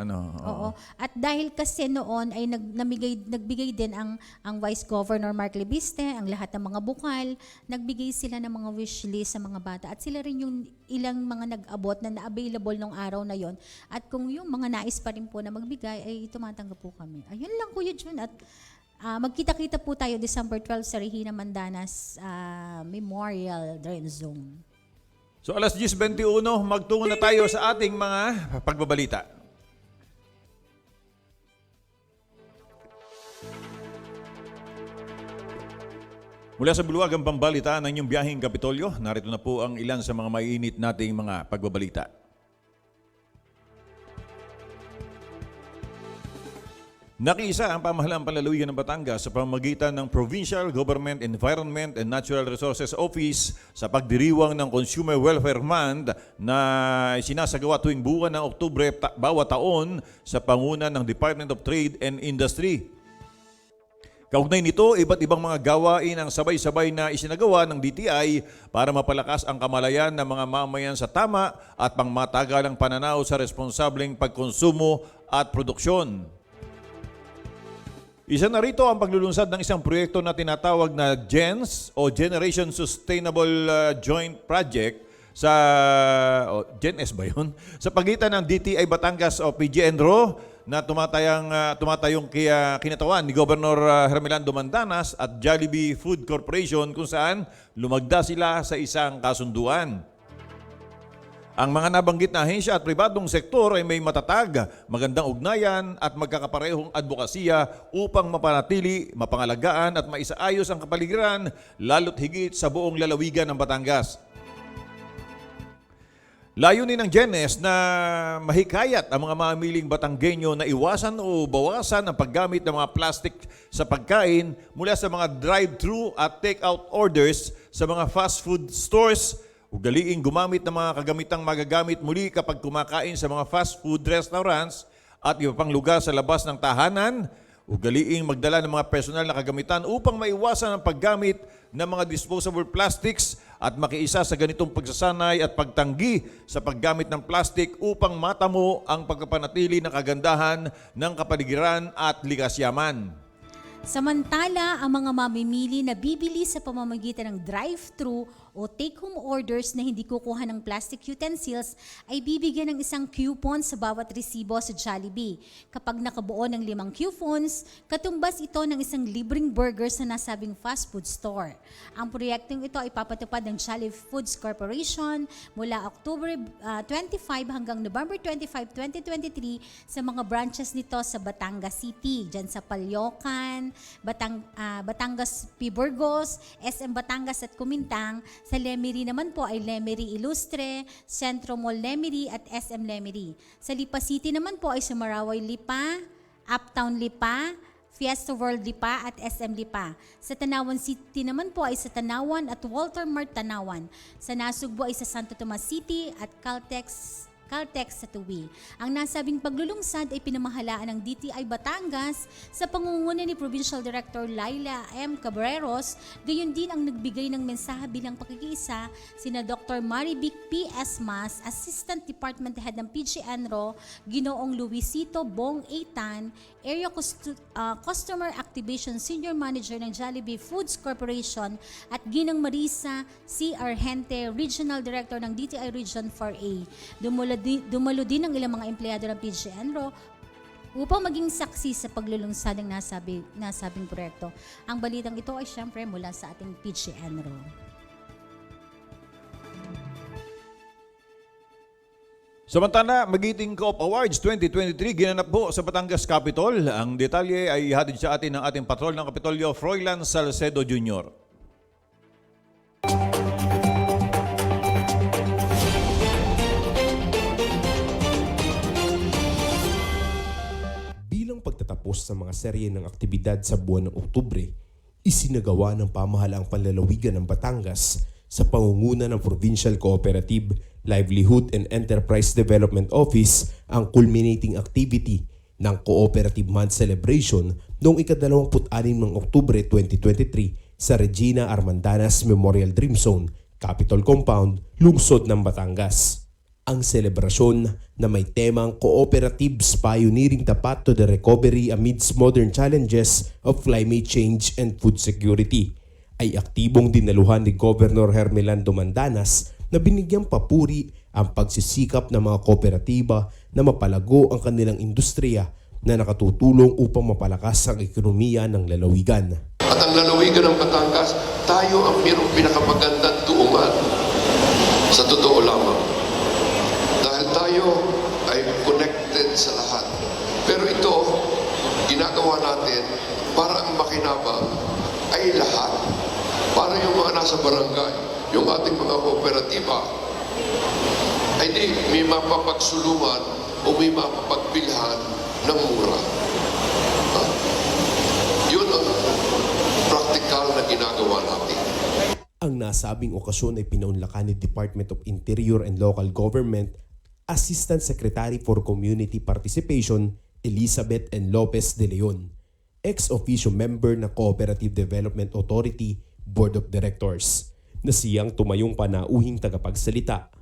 Oo. At dahil kasi noon ay nagbigay din ang Vice Governor Mark Libiste, ang lahat ng mga bukal, nagbigay sila ng mga wish list sa mga bata at sila rin yung ilang mga nag-abot na available nung araw na yon. At kung yung mga nais pa rin po na magbigay ay tumatanggap po kami. Ayun lang Kuya Jun at magkita-kita po tayo December 12 sa Regina Mandanas Memorial Drain Zone. So alas 10:21, magtungo na tayo sa ating mga pagbabalita. Mula sa Buluwagang Pambalita ng inyong biyaheng Kapitolyo, narito na po ang ilan sa mga maiinit nating mga pagbabalita. Nakiisa ang pamahalaan panlalawigan ng Batangas sa pamamagitan ng Provincial Government Environment and Natural Resources Office sa pagdiriwang ng Consumer Welfare Month na sinasagawa tuwing buwan ng Oktubre bawat taon sa pangunan ng Department of Trade and Industry. Kaugnay nito, iba't ibang mga gawain ang sabay-sabay na isinagawa ng DTI para mapalakas ang kamalayan ng mga mamayan sa tama at pangmatagalang pananaw sa responsableng pagkonsumo at produksyon. Isa na rito ang paglulunsad ng isang proyekto na tinatawag na GENS o Generation Sustainable Joint Project sa GENS ba yun? Sa pagitan ng DTI Batangas o PGNRO na tumatayong kinatawan ni Governor Hermelando Mandanas at Jollibee Food Corporation kung saan lumagda sila sa isang kasunduan. Ang mga nabanggit na ahensya at pribadong sektor ay may matatag, magandang ugnayan at magkakaparehong advokasya upang mapanatili, mapangalagaan at maisaayos ang kapaligiran lalo't higit sa buong lalawigan ng Batangas. Layunin ng GENES na mahikayat ang mga mamiling Batanggenyo na iwasan o bawasan ang paggamit ng mga plastic sa pagkain mula sa mga drive-thru at take-out orders sa mga fast food stores. Ugaliing gumamit ng mga kagamitang magagamit muli kapag kumakain sa mga fast food restaurants at iba pang lugar sa labas ng tahanan. Ugaliing magdala ng mga personal na kagamitan upang maiwasan ang paggamit ng mga disposable plastics at makiisa sa ganitong pagsasanay at pagtanggi sa paggamit ng plastic upang matamo ang pagpapanatili ng kagandahan ng kapaligiran at likas yaman. Samantala, ang mga mamimili na bibili sa pamamagitan ng drive-thru o take-home orders na hindi kukuha ng plastic utensils ay bibigyan ng isang coupon sa bawat resibo sa Jollibee. Kapag nakabuo ng 5 coupons, katumbas ito ng isang libreng burger sa nasabing fast food store. Ang proyektong ito ay papatupad ng Jollibee Foods Corporation mula October 25 hanggang November 25, 2023 sa mga branches nito sa Batangas City, dyan sa Palyocan, Batangas P. Burgos, SM Batangas at Kumintang. Sa Lemery naman po ay Lemery Ilustre, Centro Mall Lemery at SM Lemery. Sa Lipa City naman po ay sa Maraway Lipa, Uptown Lipa, Fiesta World Lipa at SM Lipa. Sa Tanawan City naman po ay sa Tanawan at Walter Mart Tanawan. Sa Nasugbo ay sa Santo Tomas City at Caltex sa Tuwi. Ang nasabing paglulungsad ay pinamahalaan ng DTI Batangas sa pangunguna ni Provincial Director Laila M. Cabreros. Gayon din ang nagbigay ng mensahe bilang pakikiisa sina Dr. Marivic P. Esmas, Assistant Department Head ng PGNRO, Ginoong Luisito Bong Eitan, Area Customer Activation Senior Manager ng Jollibee Foods Corporation at Ginang Marisa C. Argente, Regional Director ng DTI Region 4A. Dumalo din ang ilang mga empleyado ng PGNRO upang maging saksi sa paglulunsad ng nasabing proyekto. Ang balitang ito ay syempre mula sa ating PGNRO. Samantala, Magiting Co-op Awards 2023 ginanap po sa Batangas Capitol. Ang detalye ay hatid sa atin ng ating patrol ng Kapitolyo, Froilan Salcedo Jr. Bilang pagtatapos sa mga serye ng aktibidad sa buwan ng Oktubre, isinagawa ng pamahalaang panlalawigan ng Batangas sa pangunguna ng Provincial Cooperative Livelihood and Enterprise Development Office ang culminating activity ng Cooperative Month Celebration noong ika-26 ng Oktubre 2023 sa Regina Armandanas Memorial Dream Zone, Capitol Compound, lungsod ng Batangas. Ang selebrasyon na may temang Cooperatives Pioneering the Path to the Recovery Amidst Modern Challenges of Climate Change and Food Security ay aktibong dinaluhan ni Governor Hermelando Mandanas na binigyang papuri ang pagsisikap ng mga kooperatiba na mapalago ang kanilang industriya na nakatutulong upang mapalakas ang ekonomiya ng lalawigan. At ang lalawigan ng Batangas, tayo ang mayroong pinakamagandang tuungan. Sa totoo lamang. Dahil tayo ay connected sa lahat. Pero ito, ginagawa natin para ang makinabang ay lahat. Para yung mga nasa barangay, yung ating mga kooperatiba, ay di may mapapagsulungan o may mapapagbilhan ng mura. Yun ang praktikal na ginagawa natin. Ang nasabing okasyon ay pinaunlakan ni Department of Interior and Local Government Assistant Secretary for Community Participation Elizabeth N. Lopez de Leon, ex-officio member ng Cooperative Development Authority Board of Directors, na siyang tumayong panauhing tagapagsalita.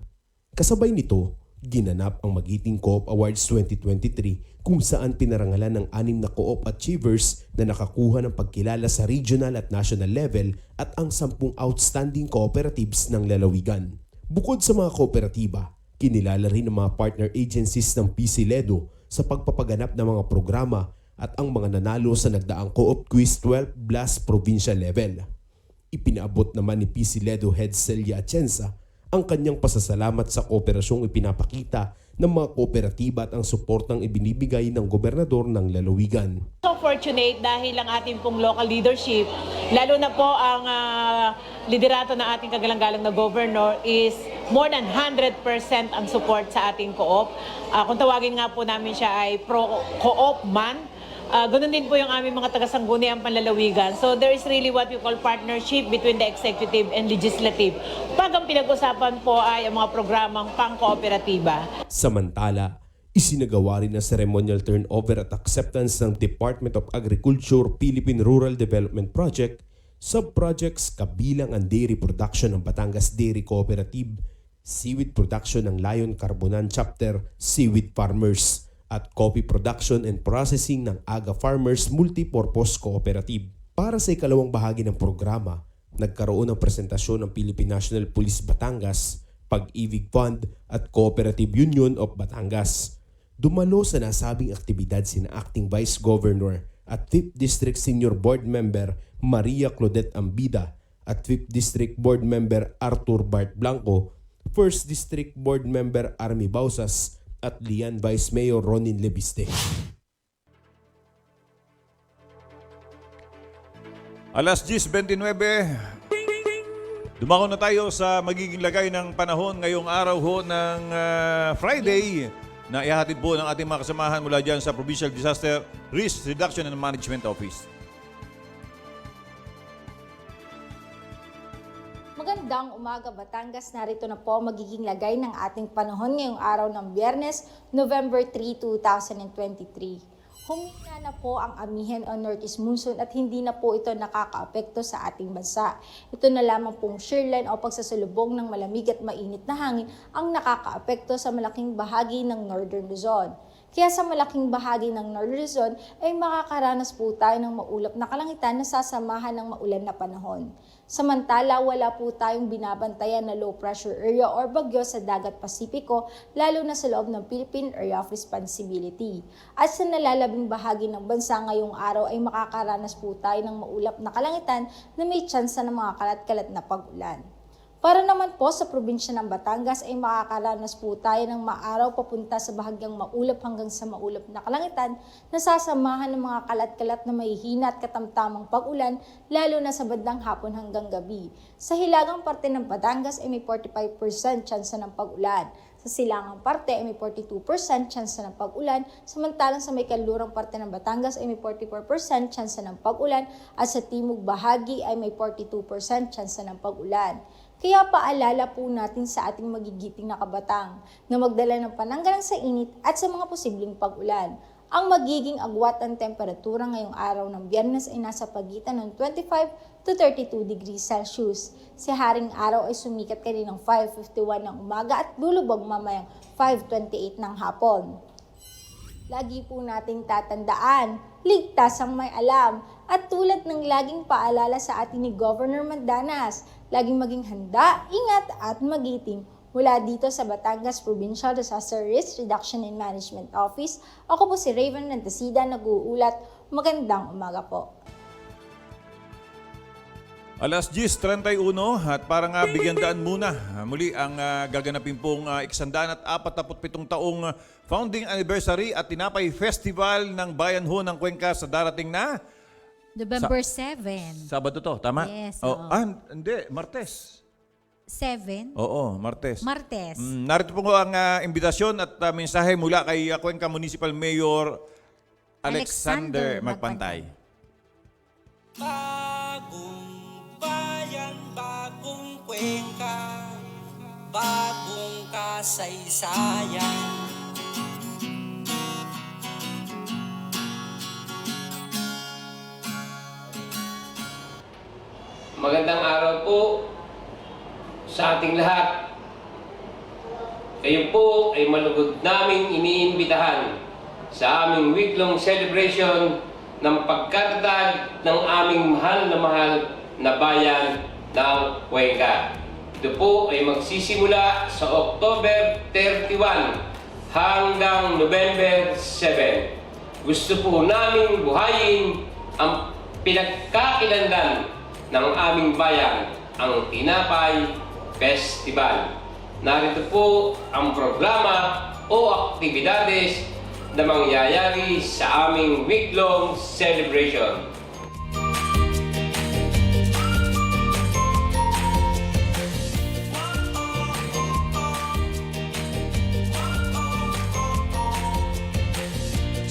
Kasabay nito, ginanap ang Magiting Co-op Awards 2023 kung saan pinarangalan ng 6 na co-op achievers na nakakuha ng pagkilala sa regional at national level at ang 10 outstanding cooperatives ng lalawigan. Bukod sa mga kooperatiba, kinilala rin ang mga partner agencies ng PCLEDO sa pagpapaganap ng mga programa at ang mga nanalo sa nagdaang Co-op Quiz 12 Blast Provincial Level. Ipinaabot naman ni PCLEDO Head Celia Atienza ang kanyang pasasalamat sa kooperasyong ipinapakita ng mga kooperatiba at ang suportang ibinibigay ng gobernador ng lalawigan. So fortunate dahil ang ating pong local leadership, lalo na po ang liderato ng ating kagalang-galang na governor is more than 100% ang support sa ating co-op. Kung tawagin nga po namin siya ay pro-co-op man. Ganun din po yung aming mga taga-sangguniang panlalawigan. So there is really what we call partnership between the executive and legislative. Pag ang pinag-usapan po ay ang mga programang pang-kooperatiba. Samantala, isinagawa rin ang ceremonial turnover at acceptance ng Department of Agriculture Philippine Rural Development Project, sub-projects kabilang ang dairy production ng Batangas Dairy Cooperative, seaweed production ng Lion Carbonan Chapter Seaweed Farmers, at coffee production and processing ng Aga Farmers Multipurpose Cooperative. Para sa ikalawang bahagi ng programa, nagkaroon ng presentasyon ng Philippine National Police Batangas, Pag-ibig Fund at Cooperative Union of Batangas. Dumalo sa nasabing aktibidad sina Acting Vice Governor at 5th District Senior Board Member Maria Claudette Ambida at 5th District Board Member Arthur Bart Blanco, 1st District Board Member Army Bausas at Lian Vice Mayor Ronin Lebiste. Alas 10:29, dumako na tayo sa magiging lagay ng panahon ngayong araw ho ng Friday na ihahatid po ng ating mga kasamahan mula dyan sa Provincial Disaster Risk Reduction and Management Office. Magandang umaga Batangas, narito na po magiging lagay ng ating panahon ngayong araw ng Biyernes, November 3, 2023. Humina na po ang amihan o northeast monsoon at hindi na po ito nakakaapekto sa ating bansa. Ito na lamang pong shearline o pagsasalubong ng malamig at mainit na hangin ang nakakaapekto sa malaking bahagi ng Northern Luzon. Kaya sa malaking bahagi ng Northern Luzon ay makakaranas po tayo ng maulap na kalangitan na sasamahan ng maulan na panahon. Samantala, wala po tayong binabantayan na low pressure area or bagyo sa dagat Pasipiko, lalo na sa loob ng Philippine Area of Responsibility. At sa nalalabing bahagi ng bansa ngayong araw ay makakaranas po tayo ng maulap na kalangitan na may tsansa ng mga kalat-kalat na pag-ulan. Para naman po sa probinsya ng Batangas ay makakaranas po tayo ng maaraw papunta sa bahagyang maulap hanggang sa maulap na kalangitan na sasamahan ng mga kalat-kalat na mahihina at katamtamang pag-ulan lalo na sa bandang hapon hanggang gabi. Sa hilagang parte ng Batangas ay may 45% tsansa ng pag-ulan. Sa silangang parte ay may 42% tsansa ng pag-ulan, samantalang sa may kanlurang parte ng Batangas ay may 44% tsansa ng pag-ulan at sa timog bahagi ay may 42% tsansa ng pag-ulan. Kaya paalala po natin sa ating magigiting na kabatang na magdala ng pananggalang sa init at sa mga posibleng pag-ulan. Ang magiging agwat ng temperatura ngayong araw ng Biyernes ay nasa pagitan ng 25 to 32 degrees Celsius. Si Haring Araw ay sumikat kaninang 5:51 ng umaga at lulubog mamayang 5:28 ng hapon. Lagi po nating tatandaan, ligtas ang may alam. At tulad ng laging paalala sa atin ni Governor Mandanas, laging maging handa, ingat at magiting. Mula dito sa Batangas Provincial Disaster Risk Reduction and Management Office, ako po si Raven Nantasida, nag-uulat. Magandang umaga po. Alas 10:31 at parang bigyan daan muna. Muli ang gaganapin pong 147 taong founding anniversary at Tinapay Festival ng Bayan Ho ng Cuenca sa darating na November 7. Sabado to, tama? Yes, Oh, oo. hindi, Martes. 7? Oo, Martes. Martes. Narito po ang imbitasyon at mensahe mula kay Cuenca Municipal Mayor Alexander Magpantay. Bagong bayan, bagong Cuenca, bagong kasaysayan. Magandang araw po sa ating lahat. Kayo po ay malugod naming iniimbitahan sa aming week-long celebration ng pagkatatag ng aming mahal na bayan ng Cuenca. Ito po ay magsisimula sa October 31 hanggang November 7. Gusto po namin buhayin ang pinagkakilanlan ng aming bayan, ang Tinapay Festival. Narito po ang programa o aktibidades na mangyayari sa aming week-long celebration.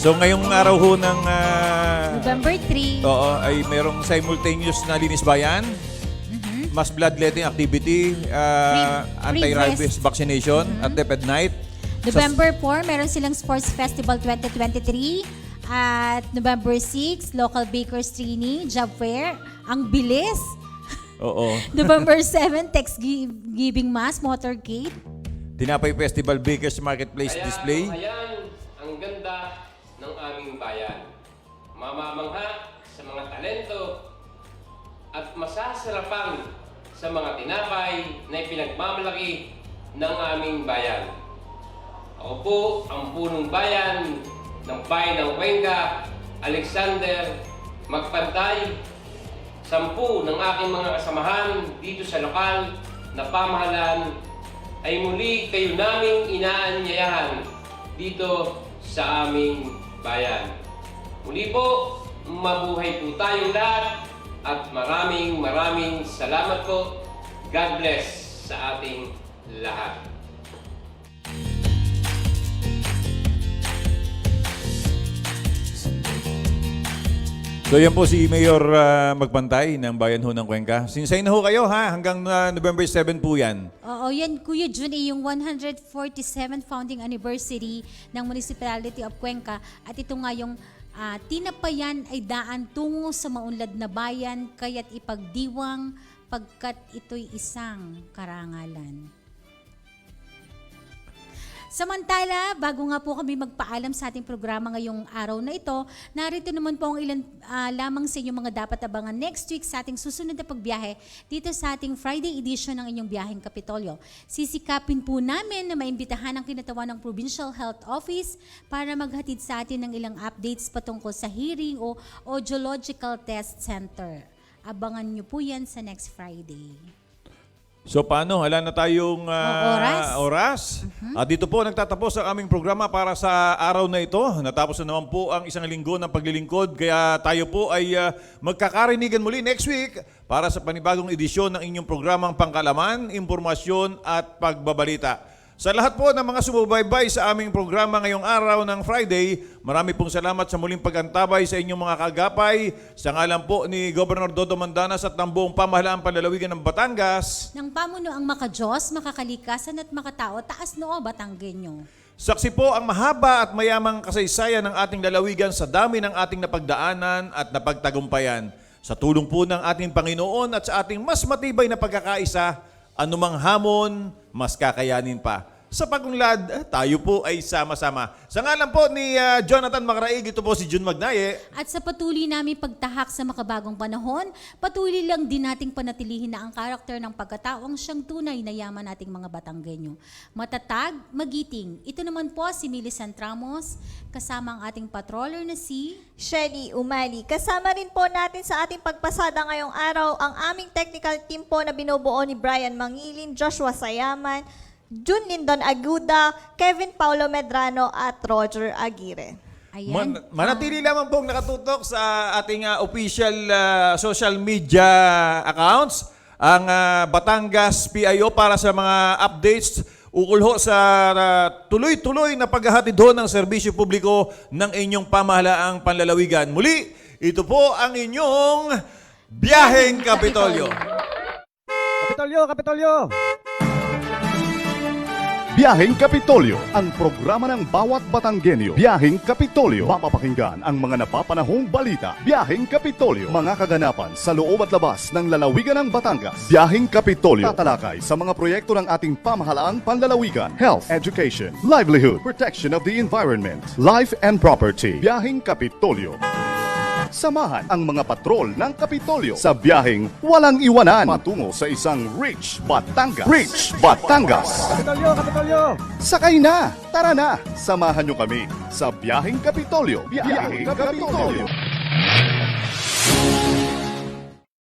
So ngayong araw ho ng November 3. oo, ay merong simultaneous na linis bayan, mass bloodletting activity, anti-rabies vaccination at DepEd Night. November 4, meron silang Sports Festival 2023. At November 6, Local Bakers Training, Job Fair. Ang bilis! Oo. November 7, Text Giving Mass, Motorcade. Tinapay Festival Bakers Marketplace Display. Ayan ang ganda ng aming bayan. Mamamangha sa mga talento at masasarapan sa mga tinapay na ipinagmamalaki ng aming bayan. Ako po ang punong bayan ng bayan ng Cuenca, Alexander Magpantay. 10 ng aking mga kasamahan dito sa lokal na pamahalaan ay muli kayo naming inaanyayahan dito sa aming bayan. Muli po, mabuhay po tayong lahat at maraming salamat po. God bless sa ating lahat. So yan po si Mayor Magpantay ng Bayan ho ng Cuenca. Sinsay na ho kayo ha, hanggang November 7 po yan. Oo, yan Kuya Jun ay yung 147th founding anniversary ng Municipality of Cuenca. At ito nga yung tinapayan ay daan tungo sa maunlad na bayan, kaya't ipagdiwang pagkat ito'y isang karangalan. Samantala, bago nga po kami magpaalam sa ating programa ngayong araw na ito, narito naman po ang ilan lamang sa inyong mga dapat abangan next week sa ating susunod na pagbiyahe dito sa ating Friday edition ng inyong biyaheng Kapitolyo. Sisikapin po namin na maimbitahan ang kinatawan ng Provincial Health Office para maghatid sa atin ng ilang updates patungkol sa hearing o Audiological Test Center. Abangan nyo po yan sa next Friday. So paano? Wala na tayong oras. At dito po nagtatapos ang aming programa para sa araw na ito. Natapos na naman po ang isang linggo ng paglilingkod. Kaya tayo po ay magkakarinigan muli next week para sa panibagong edisyon ng inyong programang Pangkalaman, Impormasyon at Pagbabalita. Sa lahat po ng mga sumubaybay sa aming programa ngayong araw ng Friday, marami pong salamat sa muling pagantabay sa inyong mga kagapay. Sa ngalan po ni Governor Dodo Mandanas at ng buong pamahalaan panlalawigan ng Batangas. Ng pamuno ang makajos, makakalikasan at makatao, taas noo Batanggenyo. Saksi po ang mahaba at mayamang kasaysayan ng ating lalawigan sa dami ng ating napagdaanan at napagtagumpayan. Sa tulong po ng ating Panginoon at sa ating mas matibay na pagkakaisa, anumang hamon, mas kakayanin pa. Sa pagunlad, tayo po ay sama-sama. Sa ngalan po ni Jonathan Macraig, ito po si Jun Magnaye. At sa patuloy namin pagtahak sa makabagong panahon, patuloy lang din nating panatilihin na ang karakter ng pagkataong siyang tunay na yaman nating mga Batanggenyo. Matatag, magiting. Ito naman po si Millicent Ramos, kasama ang ating patroller na si Shelly Umali. Kasama rin po natin sa ating pagpasada ngayong araw ang aming technical team po na binubuo ni Brian Mangilin, Joshua Sayaman, Jun Lindon Aguda, Kevin Paulo Medrano at Roger Aguirre. Manatili lamang pong nakatutok sa ating official social media accounts, ang Batangas PIO para sa mga updates ukol ho sa tuloy-tuloy na paghahatid ho ng serbisyo publiko ng inyong pamahalaang panlalawigan. Muli, ito po ang inyong Biyaheng Kapitolyo. Kapitolyo! Biyaheng Kapitolyo, ang programa ng bawat Batanggenyo. Biyaheng Kapitolyo, mapapakinggan ang mga napapanahong balita. Biyaheng Kapitolyo, mga kaganapan sa loob at labas ng lalawigan ng Batangas. Biyaheng Kapitolyo, tatalakay sa mga proyekto ng ating pamahalaang panlalawigan. Health, education, livelihood, protection of the environment, life and property. Biyaheng Kapitolyo. Samahan ang mga patrol ng Kapitolyo sa biyaheng walang iwanan patungo sa isang Rich Batangas. Rich Batangas! Kapitolyo! Sakay na! Tara na! Samahan nyo kami sa biyaheng Kapitolyo. Biyaheng Kapitolyo!